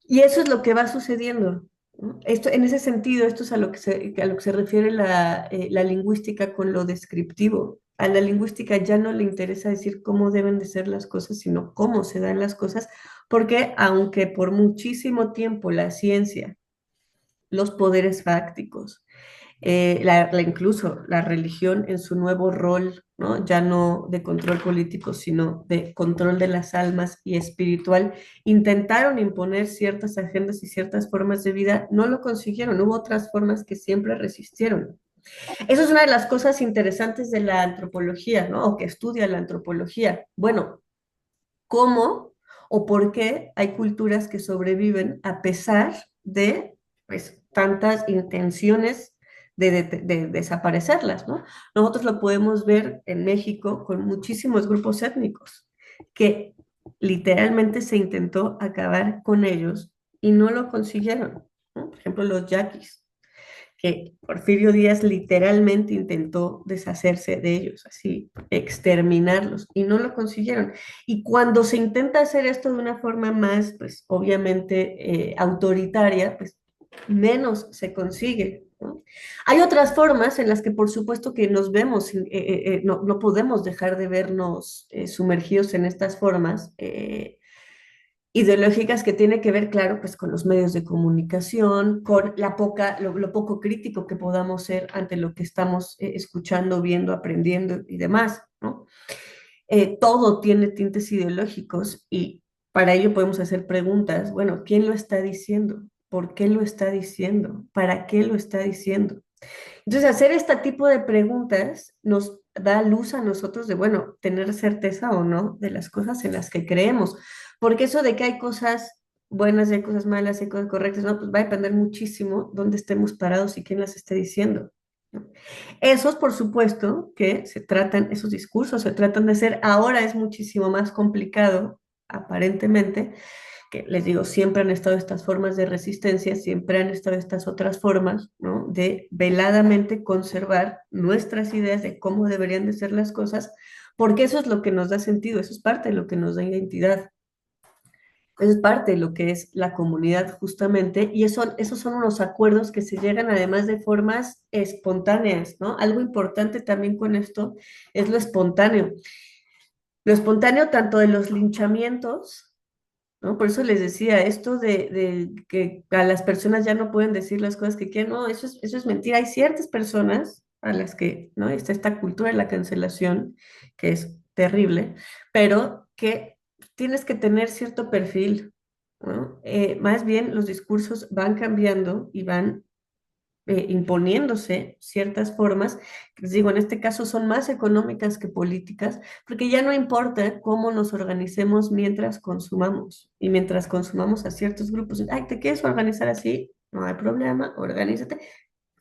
Y eso es lo que va sucediendo, ¿no? Esto, en ese sentido, esto es a lo que se refiere la lingüística con lo descriptivo. A la lingüística ya no le interesa decir cómo deben de ser las cosas, sino cómo se dan las cosas, porque aunque por muchísimo tiempo la ciencia, los poderes fácticos, incluso la religión en su nuevo rol, ¿no? Ya no de control político, sino de control de las almas y espiritual, intentaron imponer ciertas agendas y ciertas formas de vida, no lo consiguieron, hubo otras formas que siempre resistieron. Eso es una de las cosas interesantes de la antropología, ¿no? O que estudia la antropología. Bueno, ¿cómo o por qué hay culturas que sobreviven a pesar de, pues, tantas intenciones de desaparecerlas, ¿no? Nosotros lo podemos ver en México con muchísimos grupos étnicos que literalmente se intentó acabar con ellos y no lo consiguieron, ¿no? Por ejemplo, los yaquis, que Porfirio Díaz literalmente intentó deshacerse de ellos, así, exterminarlos, y no lo consiguieron. Y cuando se intenta hacer esto de una forma más, pues obviamente autoritaria, pues menos se consigue, ¿no? Hay otras formas en las que por supuesto que nos vemos, no, no podemos dejar de vernos sumergidos en estas formas. Ideológicas que tiene que ver, claro, pues con los medios de comunicación, con lo poco crítico que podamos ser ante lo que estamos escuchando, viendo, aprendiendo y demás, ¿no? Todo tiene tintes ideológicos y para ello podemos hacer preguntas, bueno, ¿quién lo está diciendo? ¿Por qué lo está diciendo? ¿Para qué lo está diciendo? Entonces, hacer este tipo de preguntas nos da luz a nosotros de, bueno, tener certeza o no de las cosas en las que creemos. Porque eso de que hay cosas buenas, hay cosas malas, hay cosas correctas, no, pues va a depender muchísimo dónde estemos parados y quién las esté diciendo, ¿no? Esos, por supuesto, que se tratan, esos discursos se tratan de hacer, ahora es muchísimo más complicado, aparentemente, que les digo, siempre han estado estas formas de resistencia, siempre han estado estas otras formas, ¿no? De veladamente conservar nuestras ideas de cómo deberían de ser las cosas, porque eso es lo que nos da sentido, eso es parte de lo que nos da identidad, eso es parte de lo que es la comunidad justamente, y esos son unos acuerdos que se llegan además de formas espontáneas, ¿no? Algo importante también con esto es lo espontáneo tanto de los linchamientos, ¿no? Por eso les decía, esto de que a las personas ya no pueden decir las cosas que quieren, no, eso es mentira. Hay ciertas personas a las que, ¿no? Está esta cultura de la cancelación, que es terrible, pero que tienes que tener cierto perfil, ¿no? Más bien los discursos van cambiando y van imponiéndose ciertas formas, que les digo, en este caso son más económicas que políticas, porque ya no importa cómo nos organicemos mientras consumamos y mientras consumamos a ciertos grupos. Ay, ¿te quieres organizar así? No hay problema, organízate,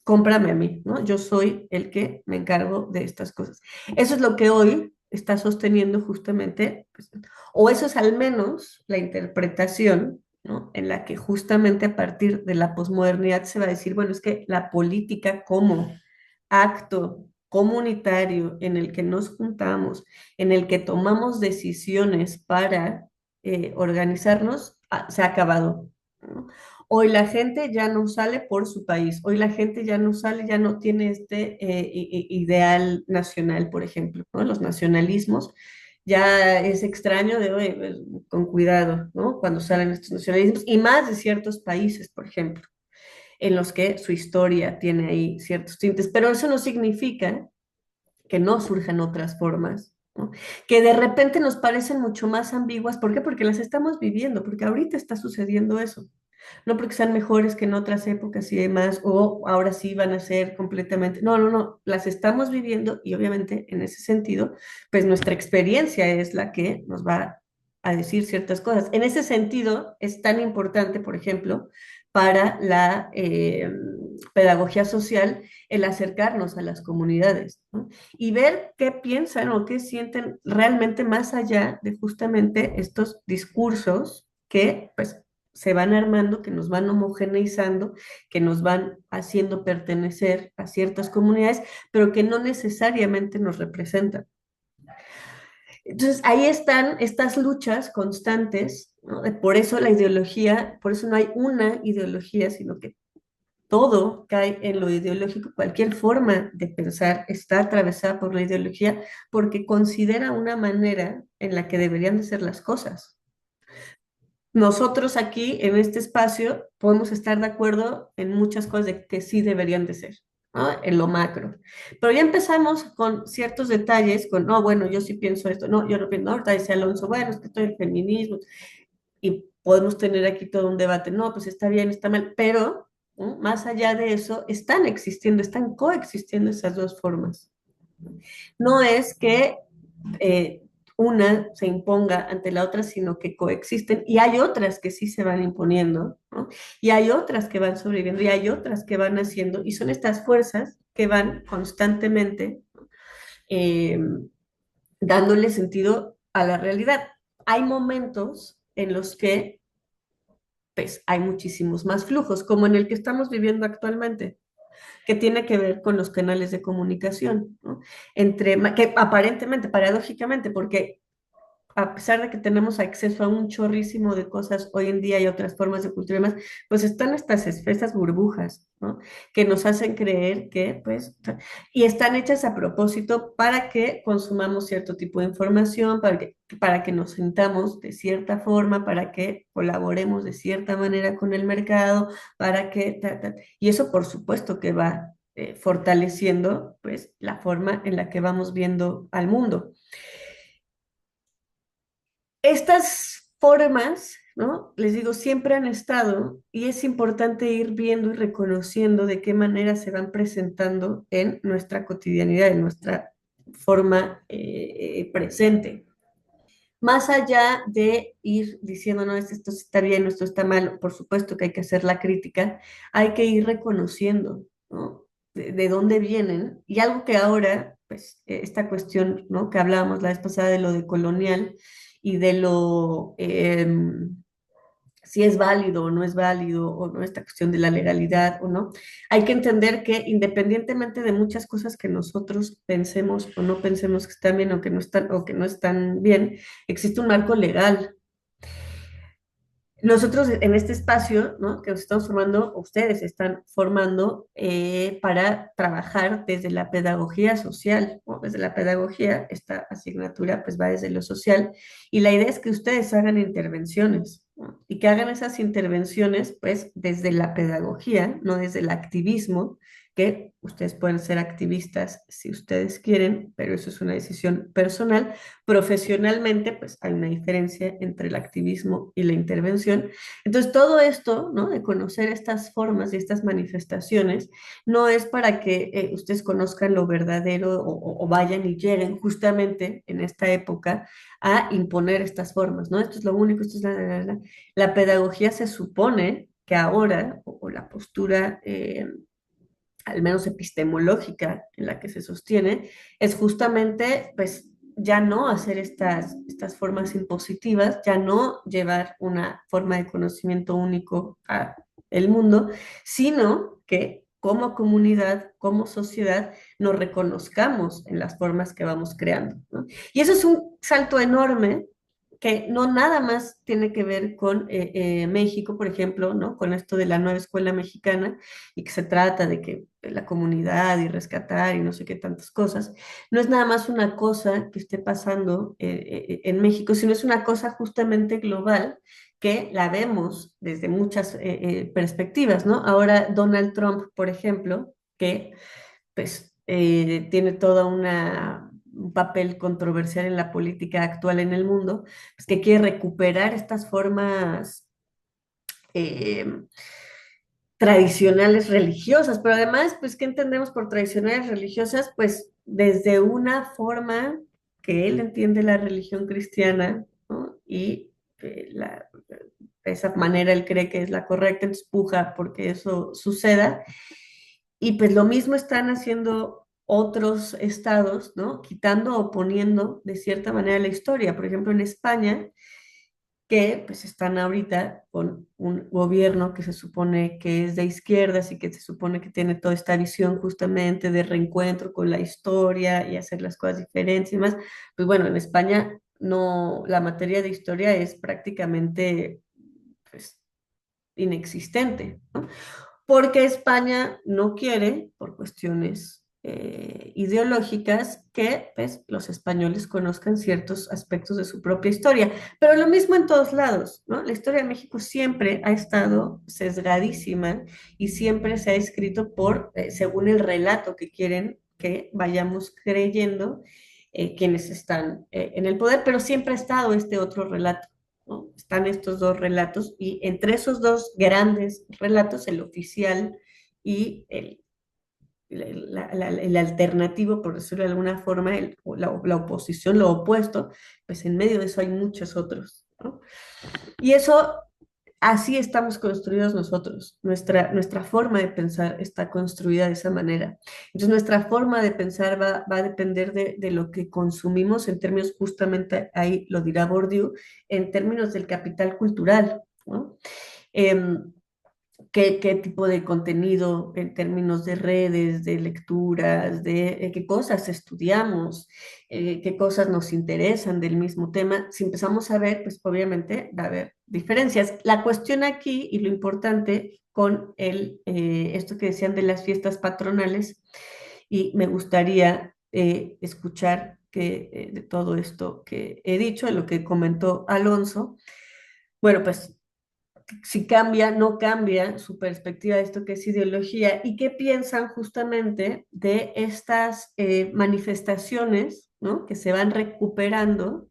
cómprame a mí, ¿no? Yo soy el que me encargo de estas cosas. Eso es lo que hoy está sosteniendo justamente, pues, o eso es al menos la interpretación, ¿no? En la que justamente a partir de la posmodernidad se va a decir, bueno, es que la política como acto comunitario en el que nos juntamos, en el que tomamos decisiones para organizarnos, se ha acabado, ¿no? Hoy la gente ya no sale por su país, hoy la gente ya no sale, ya no tiene este ideal nacional, por ejemplo, ¿no? Los nacionalismos, ya es extraño de hoy, pues, con cuidado, ¿no? Cuando salen estos nacionalismos, y más de ciertos países, por ejemplo, en los que su historia tiene ahí ciertos tintes, pero eso no significa que no surjan otras formas, ¿no? Que de repente nos parecen mucho más ambiguas. ¿Por qué? Porque las estamos viviendo, porque ahorita está sucediendo eso. No porque sean mejores que en otras épocas y demás, o ahora sí van a ser completamente. No, no, no, las estamos viviendo y obviamente en ese sentido, pues nuestra experiencia es la que nos va a decir ciertas cosas. En ese sentido, es tan importante, por ejemplo, para la pedagogía social el acercarnos a las comunidades, ¿no? Y ver qué piensan o qué sienten realmente más allá de justamente estos discursos que, pues, se van armando, que nos van homogeneizando, que nos van haciendo pertenecer a ciertas comunidades, pero que no necesariamente nos representan. Entonces, ahí están estas luchas constantes, ¿no? Por eso la ideología, por eso no hay una ideología, sino que todo cae en lo ideológico, cualquier forma de pensar está atravesada por la ideología porque considera una manera en la que deberían de ser las cosas. Nosotros aquí en este espacio podemos estar de acuerdo en muchas cosas de que sí deberían de ser, ¿no? En lo macro. Pero ya empezamos con ciertos detalles, con, no, bueno, yo sí pienso esto, no, yo no pienso, no, ahorita dice Alonso, bueno, es que esto del feminismo, y podemos tener aquí todo un debate, no, pues está bien, está mal, pero ¿no? Más allá de eso, están existiendo, están coexistiendo esas dos formas. No es que eh, una se imponga ante la otra, sino que coexisten y hay otras que sí se van imponiendo, ¿no? Y hay otras que van sobreviviendo y hay otras que van haciendo, y son estas fuerzas que van constantemente eh, dándole sentido a la realidad. Hay momentos en los que pues, hay muchísimos más flujos, como en el que estamos viviendo actualmente, que tiene que ver con los canales de comunicación, ¿no? Que aparentemente, paradójicamente, porque a pesar de que tenemos acceso a un chorrísimo de cosas hoy en día y otras formas de cultura y demás, pues están estas burbujas, ¿no? Que nos hacen creer que, pues, y están hechas a propósito para que consumamos cierto tipo de información, para que nos sintamos de cierta forma, para que colaboremos de cierta manera con el mercado, para que, y eso por supuesto que va fortaleciendo, pues, la forma en la que vamos viendo al mundo. Estas formas, ¿no? Les digo, siempre han estado y es importante ir viendo y reconociendo de qué manera se van presentando en nuestra cotidianidad, en nuestra forma presente. Más allá de ir diciendo, no, esto está bien, esto está mal, por supuesto que hay que hacer la crítica, hay que ir reconociendo, ¿no? De dónde vienen. Y algo que ahora, pues, esta cuestión, ¿no? Que hablábamos la vez pasada de lo de colonial y de lo, si es válido o no es válido, o no, esta cuestión de la legalidad o no. Hay que entender que independientemente de muchas cosas que nosotros pensemos o no pensemos que están bien o que no están bien, existe un marco legal. Nosotros en este espacio, ¿no? Que nos estamos formando, ustedes están formando para trabajar desde la pedagogía social, ¿no? Desde la pedagogía, esta asignatura pues va desde lo social y la idea es que ustedes hagan intervenciones, ¿no? Y que hagan esas intervenciones pues desde la pedagogía, no desde el activismo, que ustedes pueden ser activistas si ustedes quieren, pero eso es una decisión personal. Profesionalmente, pues hay una diferencia entre el activismo y la intervención. Entonces, todo esto, ¿no? De conocer estas formas y estas manifestaciones, no es para que ustedes conozcan lo verdadero o vayan y lleguen justamente en esta época a imponer estas formas, ¿no? Esto es lo único, esto es la pedagogía se supone que ahora, o la postura al menos epistemológica en la que se sostiene, es justamente, pues, ya no hacer estas formas impositivas, ya no llevar una forma de conocimiento único a el mundo, sino que como comunidad, como sociedad, nos reconozcamos en las formas que vamos creando, ¿no? Y eso es un salto enorme que no nada más tiene que ver con México, por ejemplo, ¿no? Con esto de la nueva escuela mexicana y que se trata de que la comunidad y rescatar y no sé qué tantas cosas, no es nada más una cosa que esté pasando en México, sino es una cosa justamente global que la vemos desde muchas perspectivas, ¿no? Ahora Donald Trump, por ejemplo, que pues tiene toda un papel controversial en la política actual en el mundo, pues que quiere recuperar estas formas eh, tradicionales religiosas, pero además, pues, ¿qué entendemos por tradicionales religiosas? Pues desde una forma que él entiende la religión cristiana, ¿no? Y de esa manera él cree que es la correcta, entonces puja porque eso suceda. Y pues lo mismo están haciendo otros estados, ¿no? Quitando o poniendo de cierta manera la historia. Por ejemplo, en España que pues están ahorita con un gobierno que se supone que es de izquierdas y que se supone que tiene toda esta visión justamente de reencuentro con la historia y hacer las cosas diferentes y más. Pues bueno, en España no, la materia de historia es prácticamente pues, inexistente, ¿no? Porque España no quiere, por cuestiones ideológicas, que pues, los españoles conozcan ciertos aspectos de su propia historia. Pero lo mismo en todos lados, ¿no? La historia de México siempre ha estado sesgadísima y siempre se ha escrito por, según el relato que quieren que vayamos creyendo quienes están en el poder, pero siempre ha estado este otro relato. ¿No? Están estos dos relatos y entre esos dos grandes relatos, el oficial y el alternativo, por decirlo de alguna forma, la oposición, lo opuesto, pues en medio de eso hay muchos otros, ¿no? Y eso, así estamos construidos nosotros. Nuestra forma de pensar está construida de esa manera. Entonces, nuestra forma de pensar va a depender de lo que consumimos en términos, justamente ahí lo dirá Bourdieu, en términos del capital cultural, ¿no? Em, qué tipo de contenido en términos de redes, de lecturas, de qué cosas estudiamos, qué cosas nos interesan del mismo tema. Si empezamos a ver, pues obviamente va a haber diferencias. La cuestión aquí y lo importante con esto que decían de las fiestas patronales, y me gustaría escuchar de todo esto que he dicho, de lo que comentó Alonso, bueno, pues si cambia, no cambia su perspectiva de esto que es ideología y qué piensan justamente de estas manifestaciones, ¿no? Que se van recuperando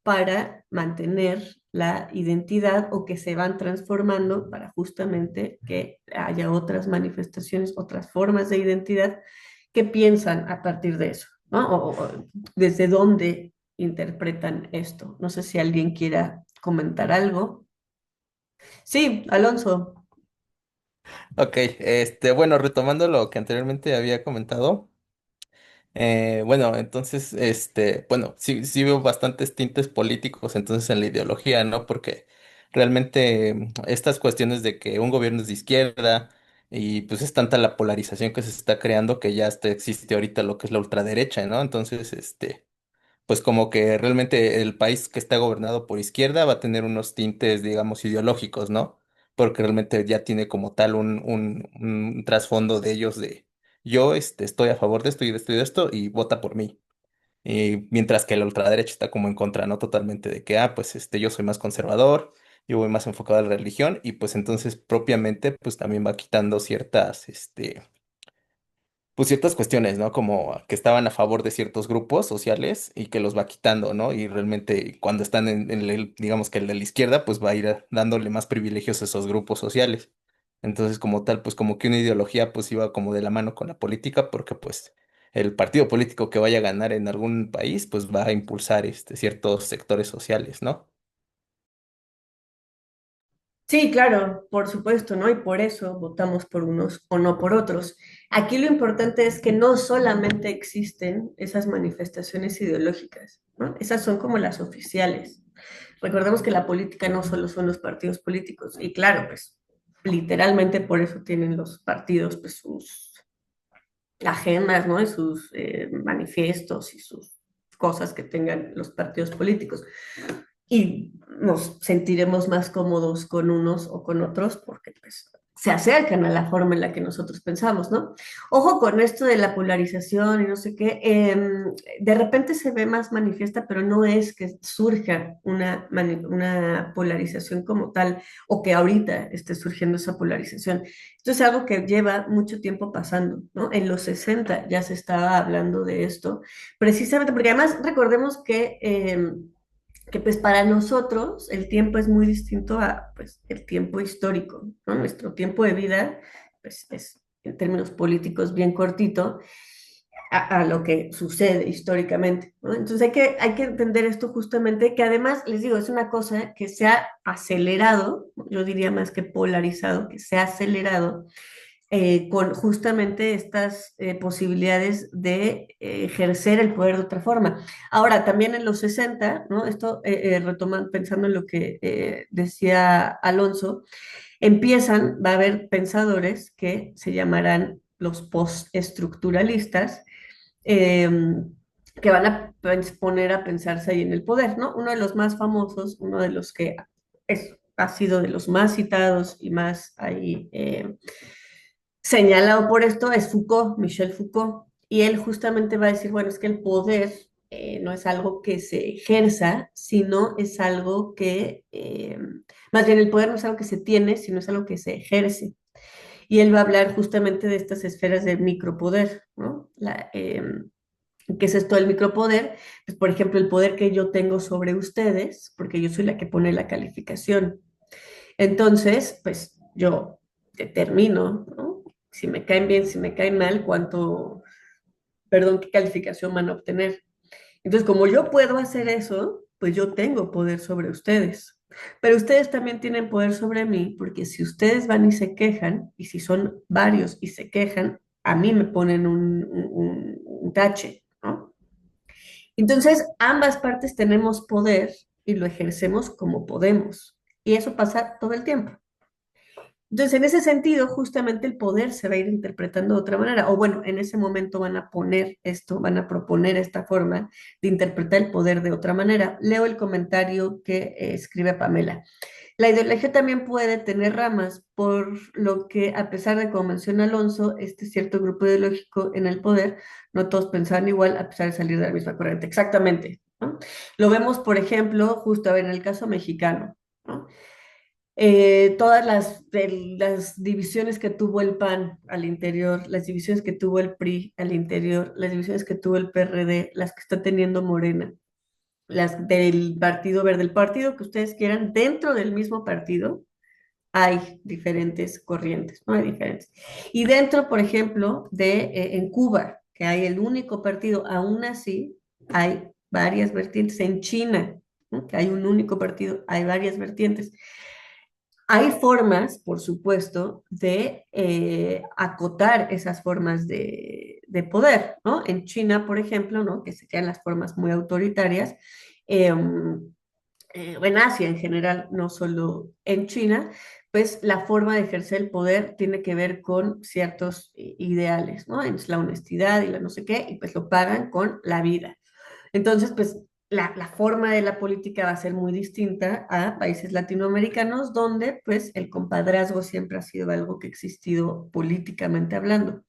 para mantener la identidad o que se van transformando para justamente que haya otras manifestaciones, otras formas de identidad. ¿Qué piensan a partir de eso? ¿No? O desde dónde interpretan esto. No sé si alguien quiera comentar algo. Sí, Alonso. Ok, bueno, retomando lo que anteriormente había comentado, bueno, entonces, bueno, sí, sí veo bastantes tintes políticos entonces en la ideología, ¿no? Porque realmente estas cuestiones de que un gobierno es de izquierda y pues es tanta la polarización que se está creando que ya hasta existe ahorita lo que es la ultraderecha, ¿no? Entonces, pues como que realmente el país que está gobernado por izquierda va a tener unos tintes, digamos, ideológicos, ¿no? Porque realmente ya tiene como tal un trasfondo de ellos de yo estoy a favor de esto y de esto y de esto y vota por mí. Y mientras que la ultraderecha está como en contra, ¿no? Totalmente de que, pues yo soy más conservador, yo voy más enfocado a la religión y pues entonces propiamente pues también va quitando ciertas, pues ciertas cuestiones, ¿no? Como que estaban a favor de ciertos grupos sociales y que los va quitando, ¿no? Y realmente cuando están digamos que el de la izquierda, pues va a ir dándole más privilegios a esos grupos sociales. Entonces, como tal, pues como que una ideología pues iba como de la mano con la política, porque pues el partido político que vaya a ganar en algún país, pues va a impulsar ciertos sectores sociales, ¿no? Sí, claro, por supuesto, ¿no? Y por eso votamos por unos o no por otros. Aquí lo importante es que no solamente existen esas manifestaciones ideológicas, ¿no? Esas son como las oficiales. Recordemos que la política no solo son los partidos políticos, y claro, pues literalmente por eso tienen los partidos pues sus agendas, ¿no? Y sus manifiestos y sus cosas que tengan los partidos políticos. Y nos sentiremos más cómodos con unos o con otros porque pues se acercan a la forma en la que nosotros pensamos, ¿no? Ojo con esto de la polarización y no sé qué, de repente se ve más manifiesta, pero no es que surja una polarización como tal o que ahorita esté surgiendo esa polarización. Esto es algo que lleva mucho tiempo pasando, ¿no? En los 60 ya se estaba hablando de esto, precisamente porque además recordemos que pues para nosotros el tiempo es muy distinto a pues el tiempo histórico, ¿no? Nuestro tiempo de vida pues es en términos políticos bien cortito a lo que sucede históricamente, ¿no? Entonces hay que entender esto justamente, que además, les digo, es una cosa que se ha acelerado, yo diría más que polarizado, que se ha acelerado con justamente estas posibilidades de ejercer el poder de otra forma. Ahora, también en los 60, ¿no? Esto retomando, pensando en lo que decía Alonso, va a haber pensadores que se llamarán los postestructuralistas, eh, que van a poner a pensarse ahí en el poder, ¿no? Uno de los más famosos, uno de los que ha sido de los más citados y más ahí señalado por esto es Foucault, Michel Foucault, y él justamente va a decir, bueno, es que el poder no es algo que se ejerza, sino es algo que, más bien el poder no es algo que se tiene, sino es algo que se ejerce. Y él va a hablar justamente de estas esferas de micropoder, ¿no? ¿Qué es esto del micropoder? Pues, por ejemplo, el poder que yo tengo sobre ustedes, porque yo soy la que pone la calificación. Entonces, pues yo determino, ¿no? Si me caen bien, si me caen mal, qué calificación van a obtener. Entonces, como yo puedo hacer eso, pues yo tengo poder sobre ustedes. Pero ustedes también tienen poder sobre mí, porque si ustedes van y se quejan, y si son varios y se quejan, a mí me ponen un tache, ¿no? Entonces, ambas partes tenemos poder y lo ejercemos como podemos. Y eso pasa todo el tiempo. Entonces, en ese sentido, justamente el poder se va a ir interpretando de otra manera, o bueno, en ese momento van a poner esto, van a proponer esta forma de interpretar el poder de otra manera. Leo el comentario que escribe Pamela. La ideología también puede tener ramas, por lo que, a pesar de, como menciona Alonso, este cierto grupo ideológico en el poder, no todos pensaban igual, a pesar de salir de la misma corriente. Exactamente, ¿no? Lo vemos, por ejemplo, justo a ver, en el caso mexicano, ¿no? Todas las divisiones que tuvo el PAN al interior, las divisiones que tuvo el PRI al interior, las divisiones que tuvo el PRD, las que está teniendo Morena, las del Partido Verde, el partido que ustedes quieran, dentro del mismo partido hay diferentes corrientes, ¿no? Hay diferentes. Y dentro, por ejemplo, en Cuba, que hay el único partido, aún así hay varias vertientes. En China, ¿no? Que hay un único partido, hay varias vertientes. Hay formas, por supuesto, de acotar esas formas de poder, ¿no? En China, por ejemplo, ¿no? Que serían las formas muy autoritarias, eh, o en Asia en general, no solo en China, pues la forma de ejercer el poder tiene que ver con ciertos ideales, ¿no? Es la honestidad y la no sé qué, y pues lo pagan con la vida. Entonces, pues la forma de la política va a ser muy distinta a países latinoamericanos, donde pues el compadrazgo siempre ha sido algo que ha existido políticamente hablando.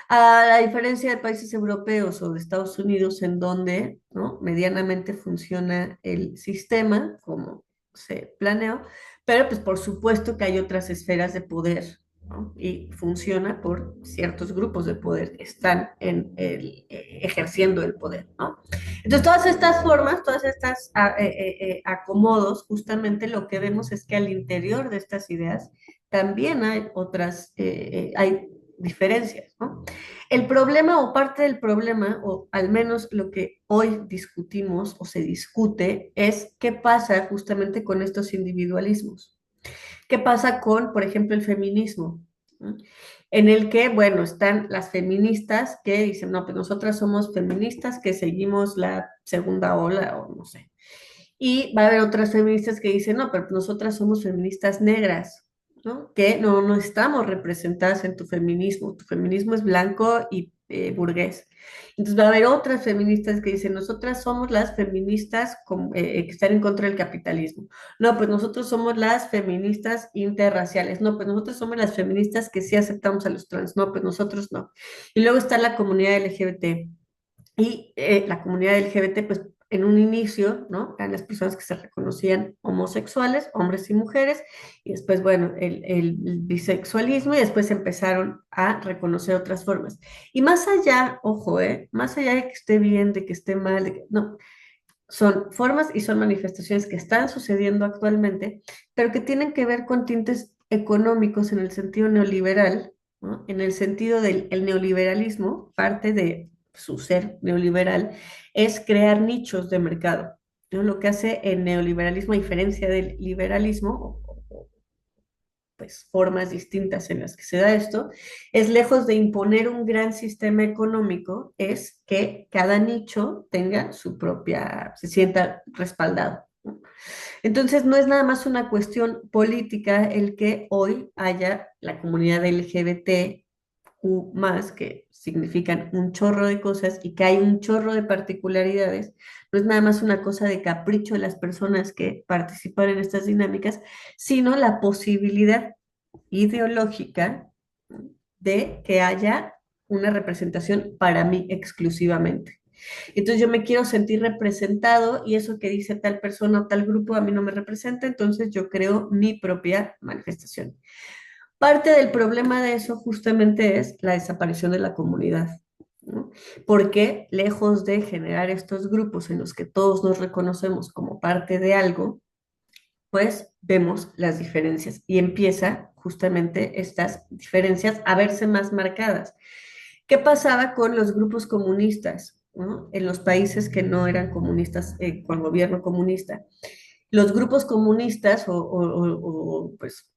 A la diferencia de países europeos o de Estados Unidos, en donde, ¿no? medianamente funciona el sistema como se planeó, pero pues por supuesto que hay otras esferas de poder, ¿no? Y funciona por ciertos grupos de poder que están ejerciendo el poder, ¿no? Entonces, todas estas formas, todas estas acomodos, justamente lo que vemos es que al interior de estas ideas también hay otras, hay diferencias, ¿no? El problema o parte del problema, o al menos lo que hoy discutimos o se discute, es qué pasa justamente con estos individualismos. ¿Qué pasa con, por ejemplo, el feminismo? ¿No? En el que, bueno, están las feministas que dicen, no, pues nosotras somos feministas que seguimos la segunda ola o no sé. Y va a haber otras feministas que dicen, no, pero nosotras somos feministas negras, ¿no? Que no estamos representadas en tu feminismo es blanco y burgués. Entonces va a haber otras feministas que dicen, nosotras somos las feministas que están en contra del capitalismo. No, pues nosotros somos las feministas interraciales. No, pues nosotros somos las feministas que sí aceptamos a los trans. No, pues nosotros no. Y luego está la comunidad LGBT. Y la comunidad LGBT, pues en un inicio, ¿no? Eran las personas que se reconocían homosexuales, hombres y mujeres, y después, bueno, el bisexualismo, y después empezaron a reconocer otras formas. Y más allá, ojo, más allá de que esté bien, de que esté mal, no, son formas y son manifestaciones que están sucediendo actualmente, pero que tienen que ver con tintes económicos en el sentido neoliberal, ¿no? En el sentido del el neoliberalismo, parte de su ser neoliberal, es crear nichos de mercado, ¿no? Lo que hace el neoliberalismo, a diferencia del liberalismo, pues, formas distintas en las que se da esto, es lejos de imponer un gran sistema económico, es que cada nicho tenga su propia, se sienta respaldado, ¿no? Entonces, no es nada más una cuestión política el que hoy haya la comunidad LGBTQ más, que significan un chorro de cosas y que hay un chorro de particularidades. No es nada más una cosa de capricho de las personas que participan en estas dinámicas, sino la posibilidad ideológica de que haya una representación para mí exclusivamente. Entonces yo me quiero sentir representado y eso que dice tal persona o tal grupo a mí no me representa, entonces yo creo mi propia manifestación. Parte del problema de eso justamente es la desaparición de la comunidad, ¿no? Porque lejos de generar estos grupos en los que todos nos reconocemos como parte de algo, pues vemos las diferencias y empieza justamente estas diferencias a verse más marcadas. ¿Qué pasaba con los grupos comunistas, ¿no? En los países que no eran comunistas, con gobierno comunista? Los grupos comunistas pues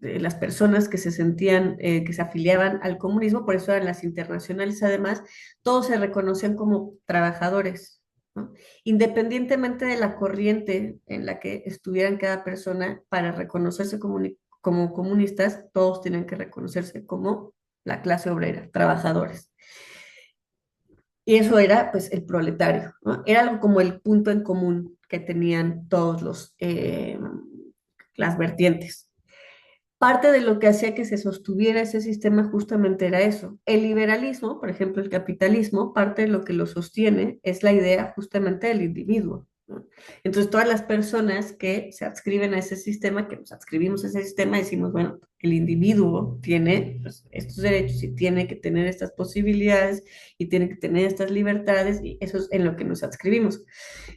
las personas que se sentían, que se afiliaban al comunismo, por eso eran las internacionales además, todos se reconocían como trabajadores, ¿no? Independientemente de la corriente en la que estuvieran cada persona, para reconocerse como comunistas, todos tienen que reconocerse como la clase obrera, trabajadores. Y eso era pues el proletario, ¿no? Era algo como el punto en común que tenían todos las vertientes. Parte de lo que hacía que se sostuviera ese sistema justamente era eso. El liberalismo, por ejemplo, el capitalismo, parte de lo que lo sostiene es la idea justamente del individuo, ¿no? Entonces, todas las personas que se adscriben a ese sistema, que nos adscribimos a ese sistema, decimos, bueno, el individuo tiene pues, estos derechos y tiene que tener estas posibilidades y tiene que tener estas libertades y eso es en lo que nos adscribimos.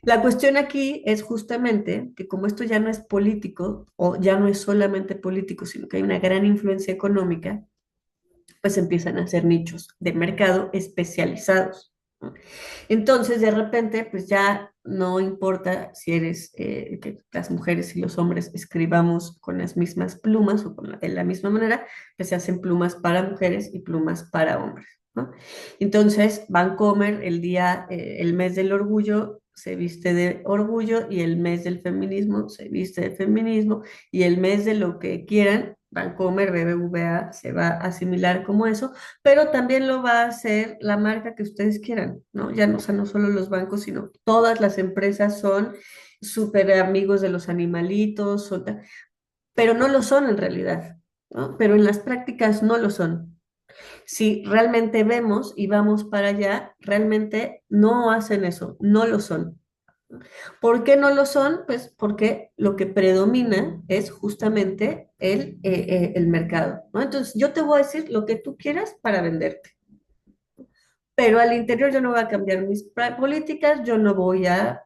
La cuestión aquí es justamente que como esto ya no es político o ya no es solamente político, sino que hay una gran influencia económica, pues empiezan a ser nichos de mercado especializados, ¿no? Entonces, de repente, pues ya no importa si eres, que las mujeres y los hombres escribamos con las mismas plumas o de la misma manera, pues se hacen plumas para mujeres y plumas para hombres, ¿no? Entonces, Vancomer, el mes del orgullo, se viste de orgullo y el mes del feminismo se viste de feminismo y el mes de lo que quieran, Vancomer, BBVA, se va a asimilar como eso, pero también lo va a hacer la marca que ustedes quieran, ¿no? Ya no, o sea, no solo los bancos, sino todas las empresas son súper amigos de los animalitos, pero no lo son en realidad, ¿no? Pero en las prácticas no lo son. Si realmente vemos y vamos para allá, realmente no hacen eso, no lo son. ¿Por qué no lo son? Pues porque lo que predomina es justamente el mercado, ¿no? Entonces, yo te voy a decir lo que tú quieras para venderte, pero al interior yo no voy a cambiar mis políticas, yo no voy a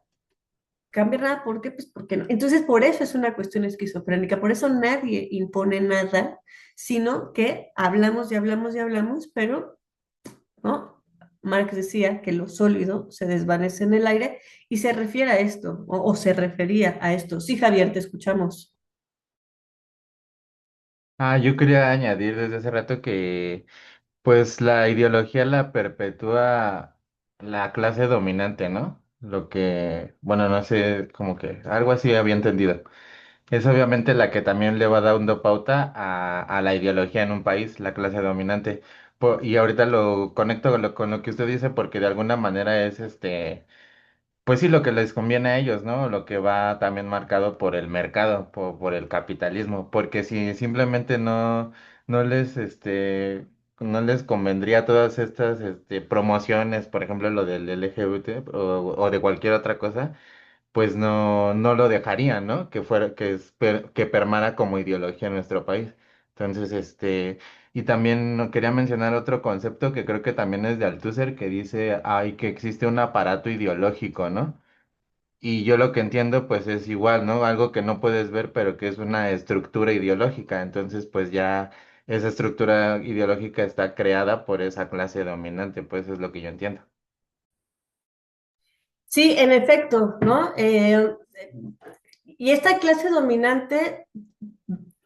cambiar nada, ¿por qué? Pues porque no. Entonces, por eso es una cuestión esquizofrénica, por eso nadie impone nada, sino que hablamos y hablamos y hablamos, pero, ¿no? Marx decía que lo sólido se desvanece en el aire y se refiere a esto, o se refería a esto. Sí, Javier, te escuchamos. Yo quería añadir desde hace rato que pues la ideología la perpetúa la clase dominante, ¿no? Lo que, bueno, no sé, como que algo así había entendido. Es obviamente la que también le va dando pauta a la ideología en un país, la clase dominante. Y ahorita lo conecto con lo que usted dice porque de alguna manera es pues sí, lo que les conviene a ellos, ¿no? Lo que va también marcado por el mercado, por el capitalismo, porque si simplemente no les, no les convendría todas estas, promociones, por ejemplo, lo del LGBT o de cualquier otra cosa, pues no lo dejarían, ¿no? Que fuera, que permara como ideología en nuestro país. Entonces, y también no quería mencionar otro concepto que creo que también es de Althusser, que dice, ay, que existe un aparato ideológico, ¿no? Y yo lo que entiendo, pues es igual, ¿no? Algo que no puedes ver, pero que es una estructura ideológica. Entonces, pues ya esa estructura ideológica está creada por esa clase dominante, pues es lo que yo entiendo. Sí, en efecto, ¿no? Y esta clase dominante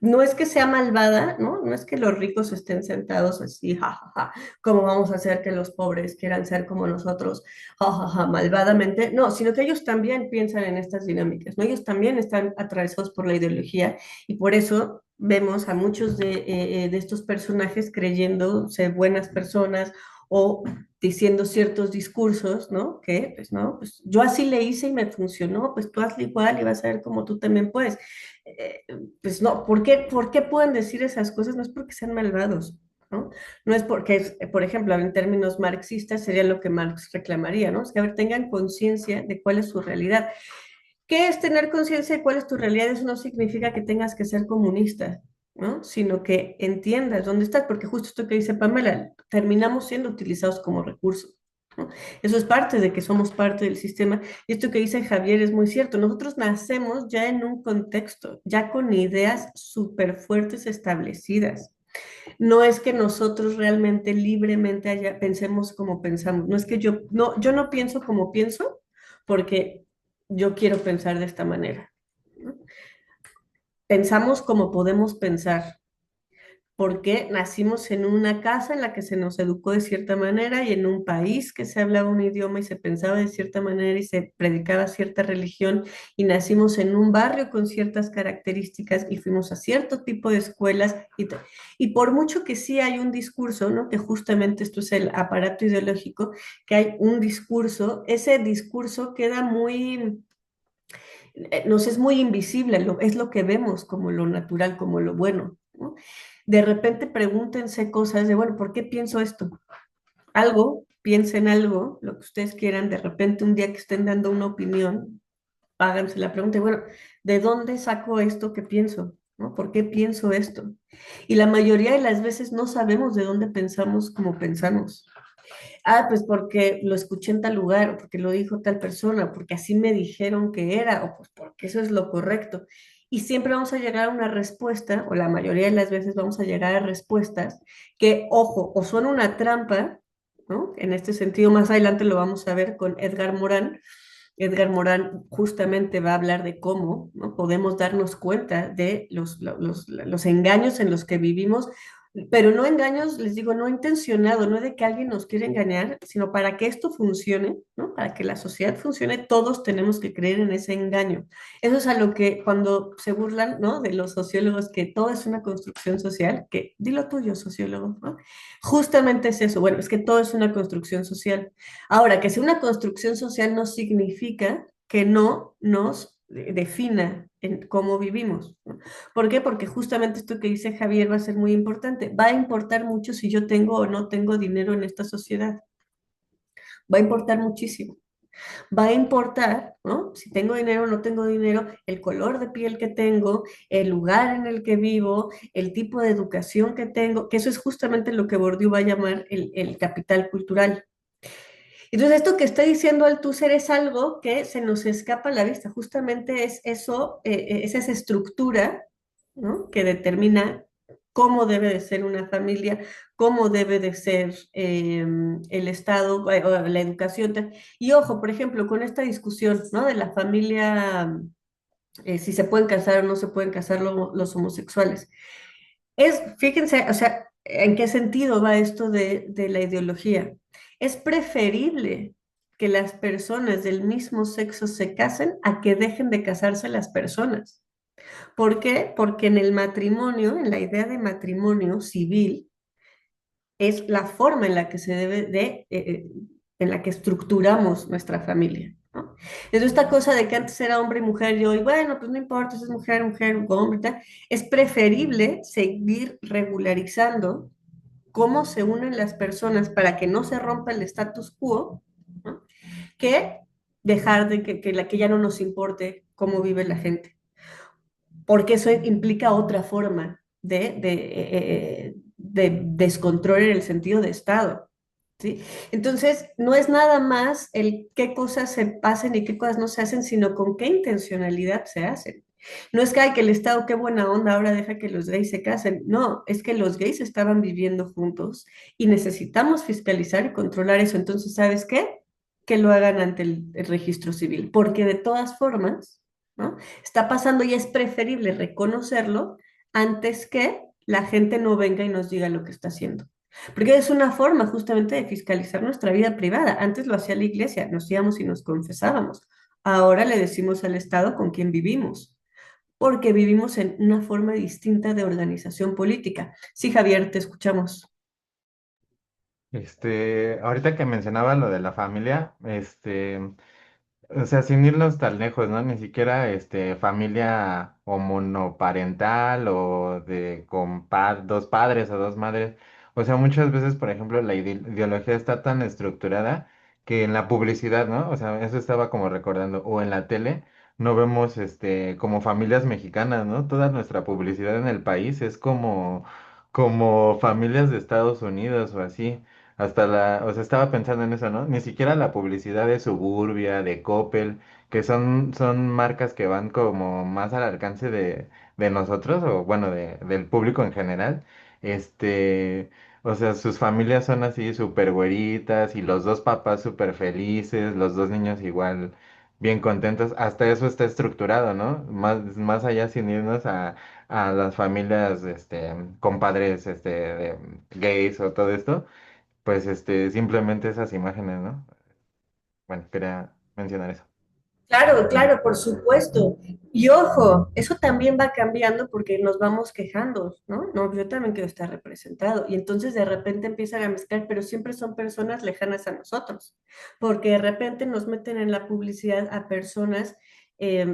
no es que sea malvada, ¿no? No es que los ricos estén sentados así, jajaja, ¿cómo vamos a hacer que los pobres quieran ser como nosotros, jajaja, malvadamente? No, sino que ellos también piensan en estas dinámicas, ¿no? Ellos también están atravesados por la ideología y por eso vemos a muchos de estos personajes creyendo ser buenas personas o diciendo ciertos discursos, ¿no? Que, pues, no, pues yo así le hice y me funcionó, pues tú hazlo igual y vas a ver cómo tú también puedes. Eh, pues no, por qué pueden decir esas cosas? No es porque sean malvados, ¿no? No es porque, por ejemplo, en términos marxistas sería lo que Marx reclamaría, ¿no? Es que, a ver, tengan conciencia de cuál es su realidad. ¿Qué es tener conciencia de cuál es tu realidad? Eso no significa que tengas que ser comunista, ¿no? Sino que entiendas dónde estás, porque justo esto que dice Pamela, terminamos siendo utilizados como recursos, ¿no? Eso es parte de que somos parte del sistema. Y esto que dice Javier es muy cierto. Nosotros nacemos ya en un contexto, ya con ideas súper fuertes establecidas. No es que nosotros realmente libremente pensemos como pensamos. No es que yo no pienso como pienso porque yo quiero pensar de esta manera, ¿no? Pensamos como podemos pensar porque nacimos en una casa en la que se nos educó de cierta manera y en un país que se hablaba un idioma y se pensaba de cierta manera y se predicaba cierta religión y nacimos en un barrio con ciertas características y fuimos a cierto tipo de escuelas y por mucho que sí hay un discurso, ¿no? Que justamente esto es el aparato ideológico, que hay un discurso, ese discurso queda muy nos es muy invisible, es lo que vemos como lo natural, como lo bueno, ¿no? De repente pregúntense cosas de, bueno, ¿por qué pienso esto? Algo, piensen algo, lo que ustedes quieran, de repente un día que estén dando una opinión, háganse la pregunta, bueno, ¿de dónde saco esto que pienso? ¿No? ¿Por qué pienso esto? Y la mayoría de las veces no sabemos de dónde pensamos como pensamos. Ah, pues porque lo escuché en tal lugar, o porque lo dijo tal persona, o porque así me dijeron que era, o pues porque eso es lo correcto. Y siempre vamos a llegar a una respuesta, o la mayoría de las veces vamos a llegar a respuestas que, ojo, o son una trampa, ¿no? En este sentido, más adelante lo vamos a ver con Edgar Morán. Edgar Morán justamente va a hablar de cómo, ¿no? Podemos darnos cuenta de los engaños en los que vivimos, pero no engaños, les digo, no intencionado, no de que alguien nos quiera engañar, sino para que esto funcione, ¿no? Para que la sociedad funcione, todos tenemos que creer en ese engaño. Eso es a lo que cuando se burlan, ¿no? De los sociólogos, que todo es una construcción social, que dilo tuyo, sociólogo, ¿no? Justamente es eso, bueno, es que todo es una construcción social. Ahora, que sea una construcción social no significa que no nos defina en cómo vivimos, ¿no? ¿Por qué? Porque justamente esto que dice Javier va a ser muy importante. Va a importar mucho si yo tengo o no tengo dinero en esta sociedad. Va a importar muchísimo. Va a importar, ¿no? Si tengo dinero o no tengo dinero, el color de piel que tengo, el lugar en el que vivo, el tipo de educación que tengo, que eso es justamente lo que Bourdieu va a llamar el capital cultural. Entonces, esto que está diciendo Althusser es algo que se nos escapa a la vista. Justamente es eso, es esa estructura, ¿no? Que determina cómo debe de ser una familia, cómo debe de ser el Estado, o la educación. Y ojo, por ejemplo, con esta discusión, ¿no? De la familia, si se pueden casar o no se pueden casar los homosexuales. Fíjense, o sea, ¿en qué sentido va esto de la ideología? Es preferible que las personas del mismo sexo se casen a que dejen de casarse las personas. ¿Por qué? Porque en el matrimonio, en la idea de matrimonio civil, es la forma en la que se debe en la que estructuramos nuestra familia, ¿no? Entonces, esta cosa de que antes era hombre y mujer, y hoy, bueno, pues no importa si es mujer, mujer, hombre, tal, es preferible seguir regularizando cómo se unen las personas para que no se rompa el status quo, ¿no? Que dejar de que ya no nos importe cómo vive la gente, porque eso implica otra forma de descontrol en el sentido de Estado, ¿sí? Entonces, no es nada más el qué cosas se pasen y qué cosas no se hacen, sino con qué intencionalidad se hacen. No es que, ay, que el Estado, qué buena onda, ahora deja que los gays se casen. No, es que los gays estaban viviendo juntos y necesitamos fiscalizar y controlar eso. Entonces, ¿sabes qué? Que lo hagan ante el registro civil, porque de todas formas, ¿no? Está pasando y es preferible reconocerlo antes que la gente no venga y nos diga lo que está haciendo. Porque es una forma justamente de fiscalizar nuestra vida privada. Antes lo hacía la iglesia, nos íbamos y nos confesábamos. Ahora le decimos al Estado con quién vivimos, porque vivimos en una forma distinta de organización política. Sí, Javier, te escuchamos. Ahorita que mencionaba lo de la familia, o sea, sin irnos tan lejos, ¿no? Ni siquiera familia o monoparental o de dos padres o dos madres. O sea, muchas veces, por ejemplo, la ideología está tan estructurada que en la publicidad, ¿no? O sea, eso estaba como recordando, o en la tele, no vemos como familias mexicanas, ¿no? Toda nuestra publicidad en el país es como familias de Estados Unidos o así. O sea, estaba pensando en eso, ¿no? Ni siquiera la publicidad de Suburbia, de Coppel, que son marcas que van como más al alcance de nosotros, o bueno, del público en general. O sea, sus familias son así súper güeritas y los dos papás súper felices, los dos niños igual bien contentos. Hasta eso está estructurado, ¿no? Más allá sin irnos a las familias, con padres, gays o todo esto pues simplemente esas imágenes, ¿no? Bueno, quería mencionar eso. Claro, claro, por supuesto. Y ojo, eso también va cambiando porque nos vamos quejando, ¿no? No, yo también quiero estar representado. Y entonces de repente empiezan a mezclar, pero siempre son personas lejanas a nosotros, porque de repente nos meten en la publicidad a personas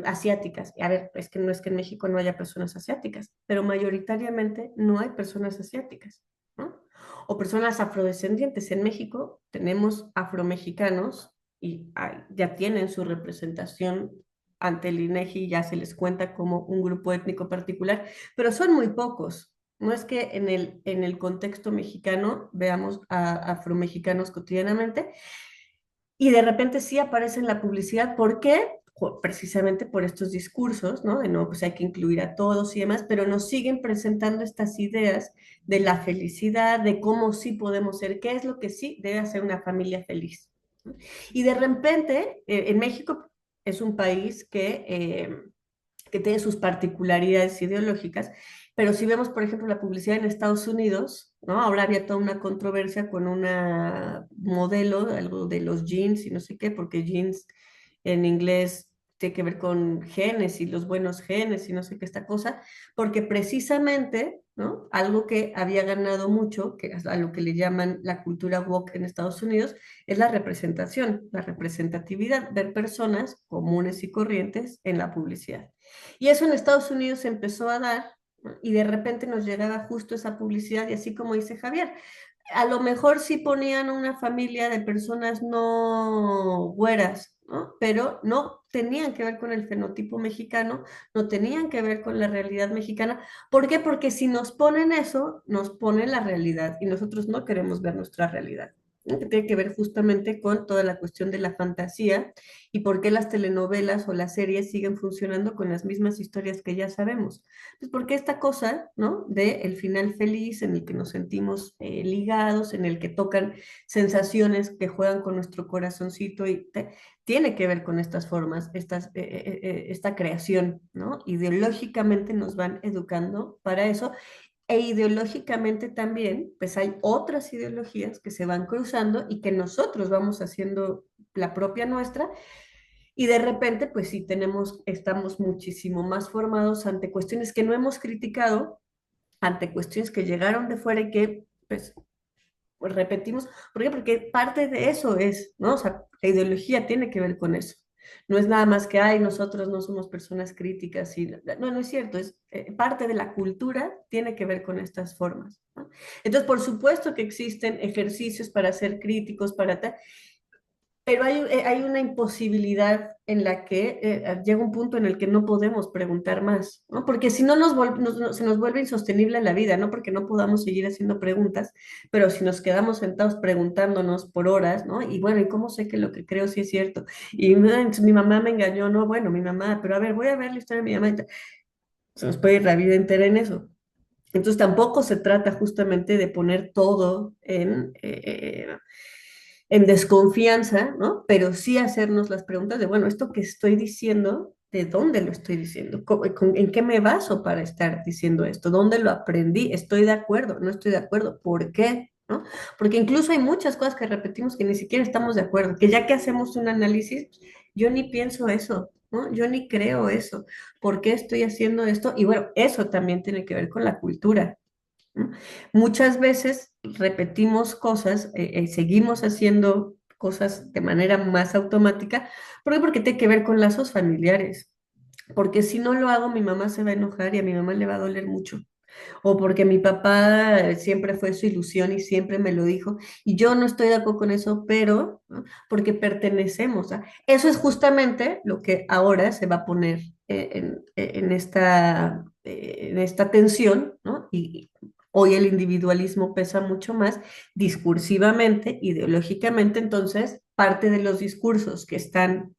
asiáticas. Y a ver, es que no es que en México no haya personas asiáticas, pero mayoritariamente no hay personas asiáticas, ¿no? O personas afrodescendientes. En México tenemos afromexicanos y ya tienen su representación ante el INEGI, ya se les cuenta como un grupo étnico particular, pero son muy pocos. No es que en el contexto mexicano veamos a afromexicanos cotidianamente y de repente sí aparece en la publicidad. ¿Por qué? Precisamente por estos discursos, ¿no? De no, pues hay que incluir a todos y demás, pero nos siguen presentando estas ideas de la felicidad, de cómo sí podemos ser, qué es lo que sí debe hacer una familia feliz. ¿No? Y de repente, en México es un país que tiene sus particularidades ideológicas, pero si vemos, por ejemplo, la publicidad en Estados Unidos, ¿no? Ahora había toda una controversia con una modelo, algo de los jeans y no sé qué, porque jeans en inglés tiene que ver con genes y los buenos genes y no sé qué esta cosa, porque precisamente, ¿no? Algo que había ganado mucho, que es a lo que le llaman la cultura woke en Estados Unidos, es la representación, la representatividad, ver personas comunes y corrientes en la publicidad. Y eso en Estados Unidos se empezó a dar, ¿no? Y de repente nos llegaba justo esa publicidad y así como dice Javier, a lo mejor sí ponían una familia de personas no güeras, ¿no? Pero no tenían que ver con el fenotipo mexicano, no tenían que ver con la realidad mexicana. ¿Por qué? Porque si nos ponen eso, nos ponen la realidad y nosotros no queremos ver nuestra realidad, ¿no? Que tiene que ver justamente con toda la cuestión de la fantasía y por qué las telenovelas o las series siguen funcionando con las mismas historias que ya sabemos. Pues porque esta cosa, ¿no? De el final feliz en el que nos sentimos ligados, en el que tocan sensaciones que juegan con nuestro corazoncito tiene que ver con estas formas, esta creación, ¿no? Ideológicamente nos van educando para eso e ideológicamente también, pues hay otras ideologías que se van cruzando y que nosotros vamos haciendo la propia nuestra y de repente, pues sí estamos muchísimo más formados ante cuestiones que no hemos criticado, ante cuestiones que llegaron de fuera y que, pues repetimos. ¿Por qué? Porque parte de eso es, ¿no? O sea, la ideología tiene que ver con eso. No es nada más que, ay, nosotros no somos personas críticas. Y, no, no es cierto. Es, parte de la cultura tiene que ver con estas formas, ¿no? Entonces, por supuesto que existen ejercicios para ser críticos, para tal, pero hay una imposibilidad en la que llega un punto en el que no podemos preguntar más, ¿no? Porque si no se nos vuelve insostenible la vida, no porque no podamos seguir haciendo preguntas, pero si nos quedamos sentados preguntándonos por horas, ¿no? Y bueno, ¿y cómo sé que lo que creo sí es cierto? Y mi mamá me engañó, no, bueno, mi mamá, pero a ver, voy a ver la historia de mi mamá. Se nos puede ir la vida entera en eso. Entonces tampoco se trata justamente de poner todo en desconfianza, ¿no? Pero sí hacernos las preguntas de, bueno, esto que estoy diciendo, ¿De dónde lo estoy diciendo? ¿En qué me baso para estar diciendo esto? ¿Dónde lo aprendí? ¿Estoy de acuerdo? ¿No estoy de acuerdo? ¿Por qué? ¿No? Porque incluso hay muchas cosas que repetimos que ni siquiera estamos de acuerdo, que ya que hacemos un análisis, yo ni pienso eso, ¿no? Yo ni creo eso. ¿Por qué estoy haciendo esto? Y bueno, eso también tiene que ver con la cultura, ¿no? Muchas veces repetimos cosas, seguimos haciendo cosas de manera más automática, ¿por qué? Porque tiene que ver con lazos familiares, porque si no lo hago, mi mamá se va a enojar y a mi mamá le va a doler mucho, o porque mi papá siempre fue su ilusión y siempre me lo dijo, y yo no estoy de acuerdo con eso, pero ¿no? Porque pertenecemos a... Eso es justamente lo que ahora se va a poner en esta tensión, ¿no? Y hoy el individualismo pesa mucho más discursivamente, ideológicamente, entonces parte de los discursos que están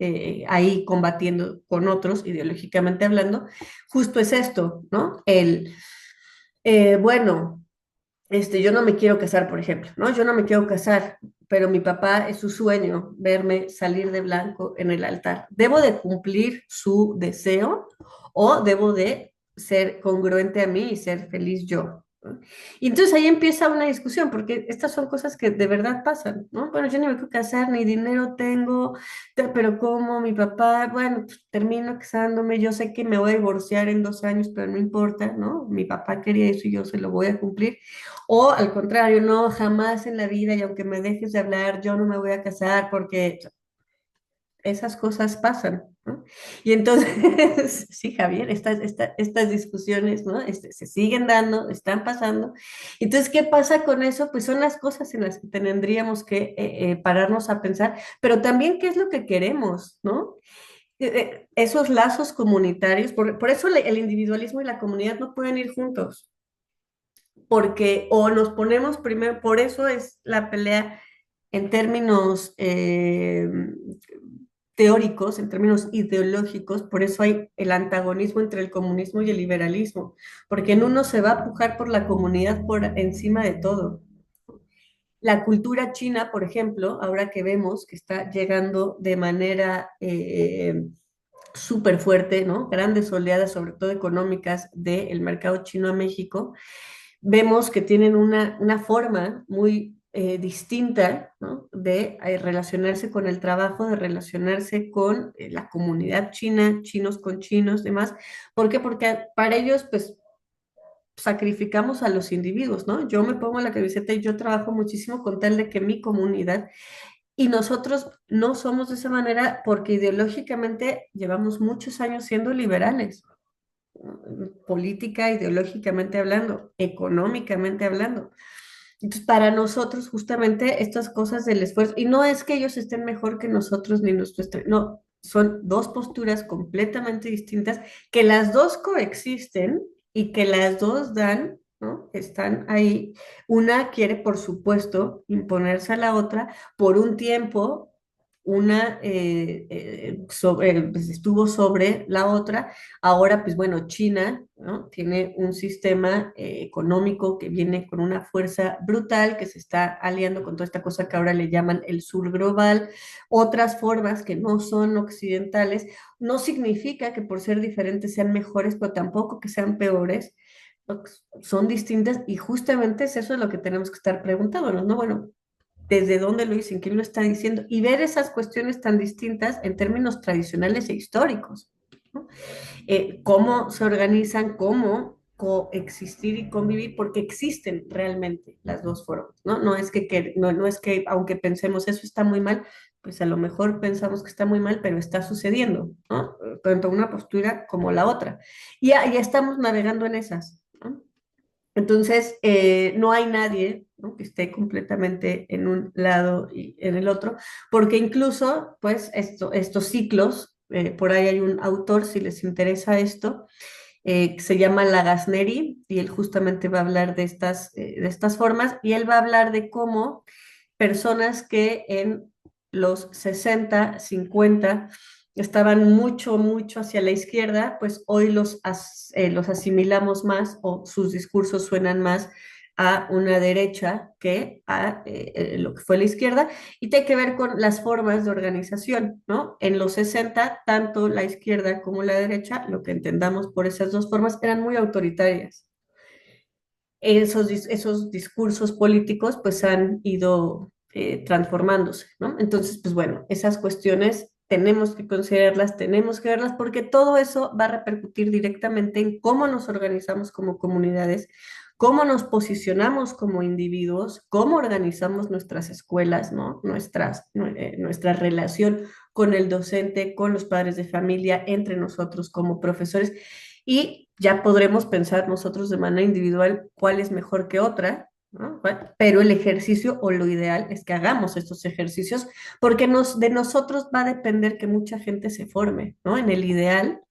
ahí combatiendo con otros, ideológicamente hablando, justo es esto, ¿no? Bueno, yo no me quiero casar, por ejemplo, ¿no? Yo no me quiero casar, pero mi papá es su sueño verme salir de blanco en el altar. ¿Debo de cumplir su deseo o debo de ser congruente a mí y ser feliz yo? ¿No? Y entonces ahí empieza una discusión, porque estas son cosas que de verdad pasan, ¿no? Bueno, yo ni me quiero casar, ni dinero tengo, pero ¿cómo? Mi papá, bueno, pues termino casándome, yo sé que me voy a divorciar en 2 años, pero no importa, ¿no? Mi papá quería eso y yo se lo voy a cumplir. O al contrario, no, jamás en la vida, y aunque me dejes de hablar, yo no me voy a casar porque esas cosas pasan, ¿no? Y entonces, sí, Javier, estas discusiones, ¿no? Se siguen dando, están pasando. Entonces, ¿qué pasa con eso? Pues son las cosas en las que tendríamos que pararnos a pensar, pero también qué es lo que queremos, ¿no? Esos lazos comunitarios, por eso el individualismo y la comunidad no pueden ir juntos, porque o nos ponemos primero, por eso es la pelea en términos teóricos, en términos ideológicos, por eso hay el antagonismo entre el comunismo y el liberalismo, porque en uno se va a pujar por la comunidad por encima de todo. La cultura china, por ejemplo, ahora que vemos que está llegando de manera súper fuerte, ¿no? Grandes oleadas, sobre todo económicas, del mercado chino a México, vemos que tienen una forma muy distinta, ¿no? De relacionarse con el trabajo, de relacionarse con la comunidad china, chinos con chinos, demás. ¿Por qué? Porque para ellos, pues, sacrificamos a los individuos, ¿no? Yo me pongo la camiseta y yo trabajo muchísimo con tal de que mi comunidad y nosotros no somos de esa manera porque ideológicamente llevamos muchos años siendo liberales, política, ideológicamente hablando, económicamente hablando. Entonces, para nosotros justamente estas cosas del esfuerzo, y no es que ellos estén mejor que nosotros ni nosotros, no, son dos posturas completamente distintas, que las dos coexisten y que las dos dan, ¿no? Están ahí. Una quiere, por supuesto, imponerse a la otra por un tiempo. Una pues estuvo sobre la otra. Ahora, pues bueno, China, ¿no? Tiene un sistema económico que viene con una fuerza brutal, que se está aliando con toda esta cosa que ahora le llaman el sur global, otras formas que no son occidentales. No significa que por ser diferentes sean mejores, pero tampoco que sean peores. Son distintas y justamente es eso lo que tenemos que estar preguntándonos, ¿no? Bueno, desde dónde lo dicen, quién lo está diciendo, y ver esas cuestiones tan distintas en términos tradicionales e históricos, ¿no? Cómo se organizan, cómo coexistir y convivir, porque existen realmente las dos formas, ¿no? No es que aunque pensemos eso está muy mal, pues a lo mejor pensamos que está muy mal, pero está sucediendo, ¿no? Tanto una postura como la otra. Y ya estamos navegando en esas, ¿no? Entonces, no hay nadie, ¿no? Que esté completamente en un lado y en el otro, porque incluso, pues, estos ciclos, por ahí hay un autor, si les interesa esto, que se llama Lagasneri, y él justamente va a hablar de estas formas, y él va a hablar de cómo personas que en los 60 50 estaban mucho, mucho hacia la izquierda, pues hoy los asimilamos más o sus discursos suenan más a una derecha que a lo que fue la izquierda, y tiene que ver con las formas de organización, ¿no? En los 60 tanto la izquierda como la derecha, lo que entendamos por esas dos formas, eran muy autoritarias. Esos discursos políticos pues han ido transformándose, ¿no? Entonces, pues bueno, esas cuestiones tenemos que considerarlas, tenemos que verlas, porque todo eso va a repercutir directamente en cómo nos organizamos como comunidades, cómo nos posicionamos como individuos, cómo organizamos nuestras escuelas, ¿no? Nuestra relación con el docente, con los padres de familia, entre nosotros como profesores, y ya podremos pensar nosotros de manera individual cuál es mejor que otra, ¿no? Pero el ejercicio o lo ideal es que hagamos estos ejercicios porque de nosotros va a depender que mucha gente se forme, ¿no? En el ideal,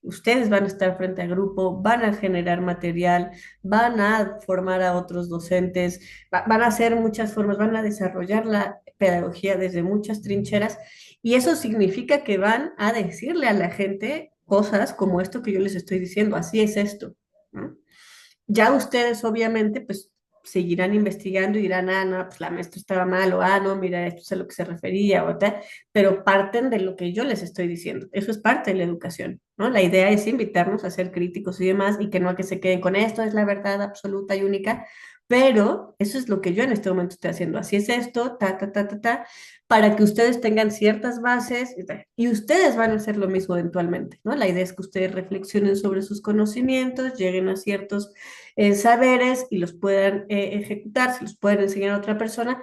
ustedes van a estar frente a grupo, van a generar material, van a formar a otros docentes, van a hacer muchas formas, van a desarrollar la pedagogía desde muchas trincheras, y eso significa que van a decirle a la gente cosas como esto que yo les estoy diciendo, así es esto, ¿no? Ya ustedes obviamente pues seguirán investigando y dirán, ah, no, pues la maestra estaba mal, o ah, no, mira, esto es a lo que se refería, o tal, pero parten de lo que yo les estoy diciendo. Eso es parte de la educación, ¿no? La idea es invitarnos a ser críticos y demás, y que no a que se queden con esto, es la verdad absoluta y única, pero eso es lo que yo en este momento estoy haciendo. Así es esto, para que ustedes tengan ciertas bases y ustedes van a hacer lo mismo eventualmente, ¿no? La idea es que ustedes reflexionen sobre sus conocimientos, lleguen a ciertos saberes y los puedan ejecutar, se los pueden enseñar a otra persona,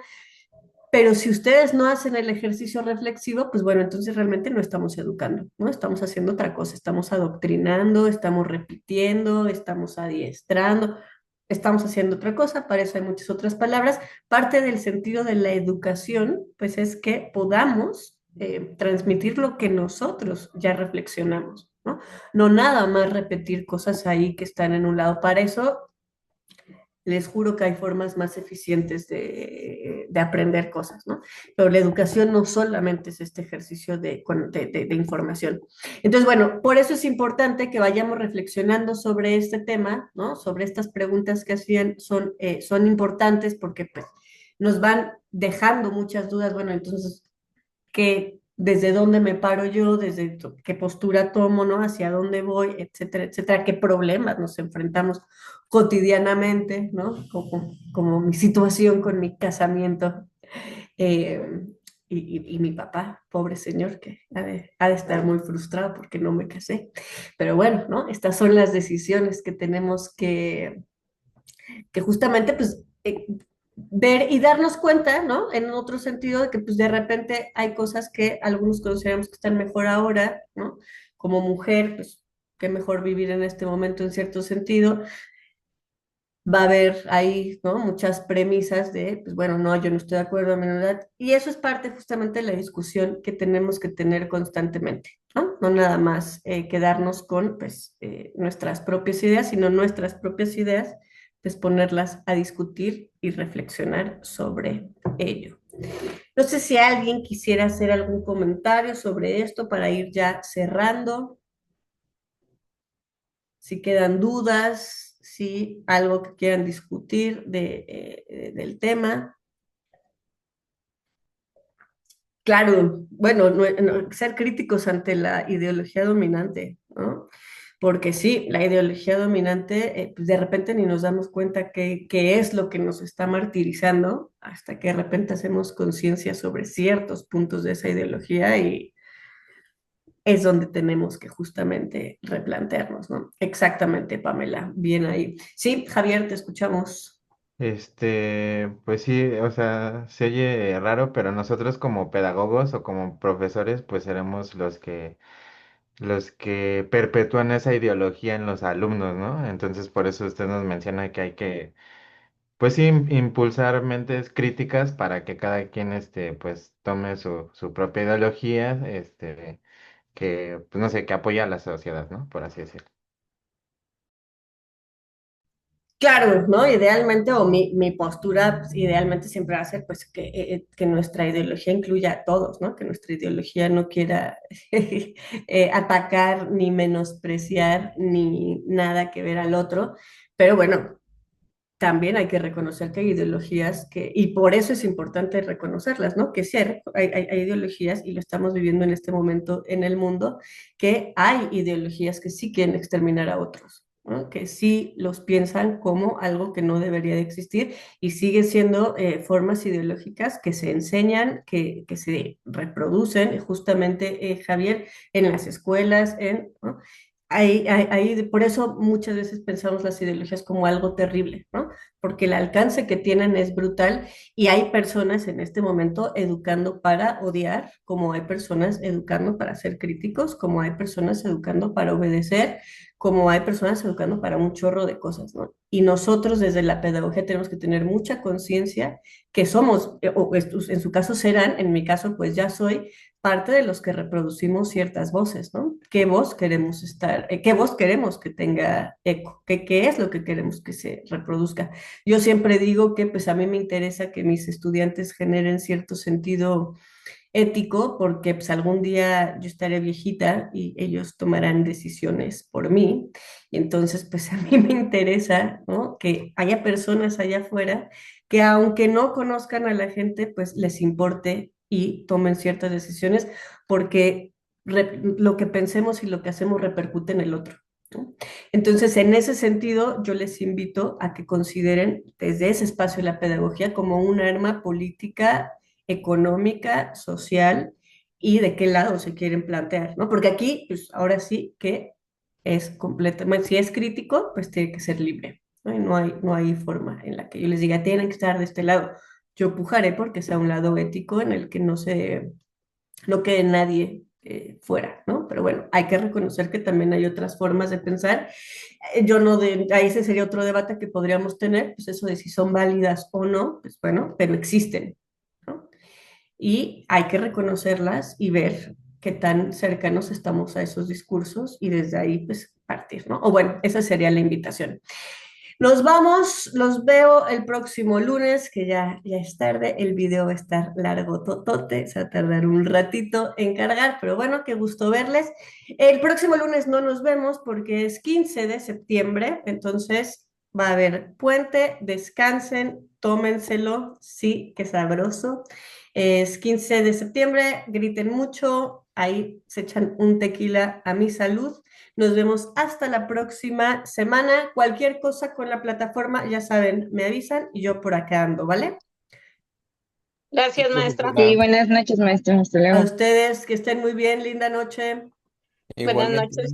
pero si ustedes no hacen el ejercicio reflexivo, pues bueno, entonces realmente no estamos educando, ¿no? Estamos haciendo otra cosa, estamos adoctrinando, estamos repitiendo, estamos adiestrando, estamos haciendo otra cosa, para eso hay muchas otras palabras. Parte del sentido de la educación, pues es que podamos transmitir lo que nosotros ya reflexionamos, ¿no? No nada más repetir cosas ahí que están en un lado. Para eso les juro que hay formas más eficientes de aprender cosas, ¿no? Pero la educación no solamente es este ejercicio de información. Entonces, bueno, por eso es importante que vayamos reflexionando sobre este tema, ¿no? Sobre estas preguntas que hacían, son importantes porque pues, nos van dejando muchas dudas. Bueno, entonces, desde dónde me paro yo, desde qué postura tomo, ¿no? Hacia dónde voy, etcétera, etcétera, qué problemas nos enfrentamos cotidianamente, ¿no? Como mi situación con mi casamiento eh, y mi papá, pobre señor, que ha de estar muy frustrado porque no me casé. Pero bueno, ¿no? Estas son las decisiones que tenemos que justamente pues ver y darnos cuenta, ¿no? En otro sentido de que pues de repente hay cosas que algunos consideramos que están mejor ahora, ¿no? Como mujer, pues qué mejor vivir en este momento en cierto sentido. Va a haber ahí, ¿no? Muchas premisas de, pues bueno, no, yo no estoy de acuerdo a mi edad. Y eso es parte justamente de la discusión que tenemos que tener constantemente, ¿no? No nada más quedarnos con, pues, nuestras propias ideas, sino nuestras propias ideas, pues ponerlas a discutir y reflexionar sobre ello. No sé si alguien quisiera hacer algún comentario sobre esto para ir ya cerrando, si quedan dudas, si algo que quieran discutir del tema. Claro, bueno, ser críticos ante la ideología dominante, ¿no? Porque sí, la ideología dominante, pues de repente ni nos damos cuenta qué es lo que nos está martirizando, hasta que de repente hacemos conciencia sobre ciertos puntos de esa ideología, y es donde tenemos que justamente replantearnos, ¿no? Exactamente, Pamela, bien ahí. Sí, Javier, te escuchamos. Pues sí, o sea, se oye raro, pero nosotros como pedagogos o como profesores, pues seremos los que perpetúan esa ideología en los alumnos, ¿no? Entonces, por eso usted nos menciona que hay que, pues sí, impulsar mentes críticas para que cada quien, pues tome su propia ideología, pues no sé, que apoya a la sociedad, ¿no? Por así decirlo. Claro, ¿no? Idealmente, o mi postura, pues, idealmente siempre va a ser pues que nuestra ideología incluya a todos, ¿no? Que nuestra ideología no quiera atacar ni menospreciar ni nada que ver al otro. Pero bueno, también hay que reconocer que hay ideologías y por eso es importante reconocerlas, ¿no? Que sí, hay ideologías, y lo estamos viviendo en este momento en el mundo, que hay ideologías que sí quieren exterminar a otros, ¿no? Que sí los piensan como algo que no debería de existir, y siguen siendo formas ideológicas que se enseñan, que se reproducen, justamente, Javier, en las escuelas, ¿no? Por eso muchas veces pensamos las ideologías como algo terrible, ¿no? Porque el alcance que tienen es brutal, y hay personas en este momento educando para odiar, como hay personas educando para ser críticos, como hay personas educando para obedecer, como hay personas educando para un chorro de cosas, ¿no? Y nosotros desde la pedagogía tenemos que tener mucha conciencia que somos, o estos en su caso serán, en mi caso pues ya soy parte de los que reproducimos ciertas voces, ¿no? ¿Qué voz queremos qué voz queremos que tenga eco? ¿Qué es lo que queremos que se reproduzca? Yo siempre digo que pues a mí me interesa que mis estudiantes generen cierto sentido ético, porque pues algún día yo estaré viejita y ellos tomarán decisiones por mí, y entonces pues a mí me interesa, ¿no? Que haya personas allá afuera que, aunque no conozcan a la gente, pues les importe y tomen ciertas decisiones, porque lo que pensemos y lo que hacemos repercute en el otro, ¿no? Entonces, en ese sentido, yo les invito a que consideren desde ese espacio de la pedagogía como un arma política, económica, social, y de qué lado se quieren plantear, ¿no? Porque aquí, pues ahora sí que es completamente, si es crítico, pues tiene que ser libre, ¿no? Y no hay forma en la que yo les diga, tienen que estar de este lado. Yo pujaré porque sea un lado ético en el que no quede nadie fuera, ¿no? Pero bueno, hay que reconocer que también hay otras formas de pensar. Yo no ahí ese sería otro debate que podríamos tener, pues eso de si son válidas o no, pues bueno, pero existen, ¿no? Y hay que reconocerlas y ver qué tan cercanos estamos a esos discursos, y desde ahí pues partir, ¿no? O bueno, esa sería la invitación. Nos vamos, los veo el próximo lunes, que ya es tarde, el video va a estar largo totote, se va a tardar un ratito en cargar, pero bueno, qué gusto verles. El próximo lunes no nos vemos porque es 15 de septiembre, entonces va a haber puente, descansen, tómenselo, sí, qué sabroso. Es 15 de septiembre, griten mucho, ahí se echan un tequila a mi salud. Nos vemos hasta la próxima semana. Cualquier cosa con la plataforma, ya saben, me avisan y yo por acá ando, ¿vale? Gracias, maestra. Sí, Profesora. buenas noches, maestro. Hasta A luego. ustedes, que estén muy bien, linda noche. Buenas Igualmente. noches.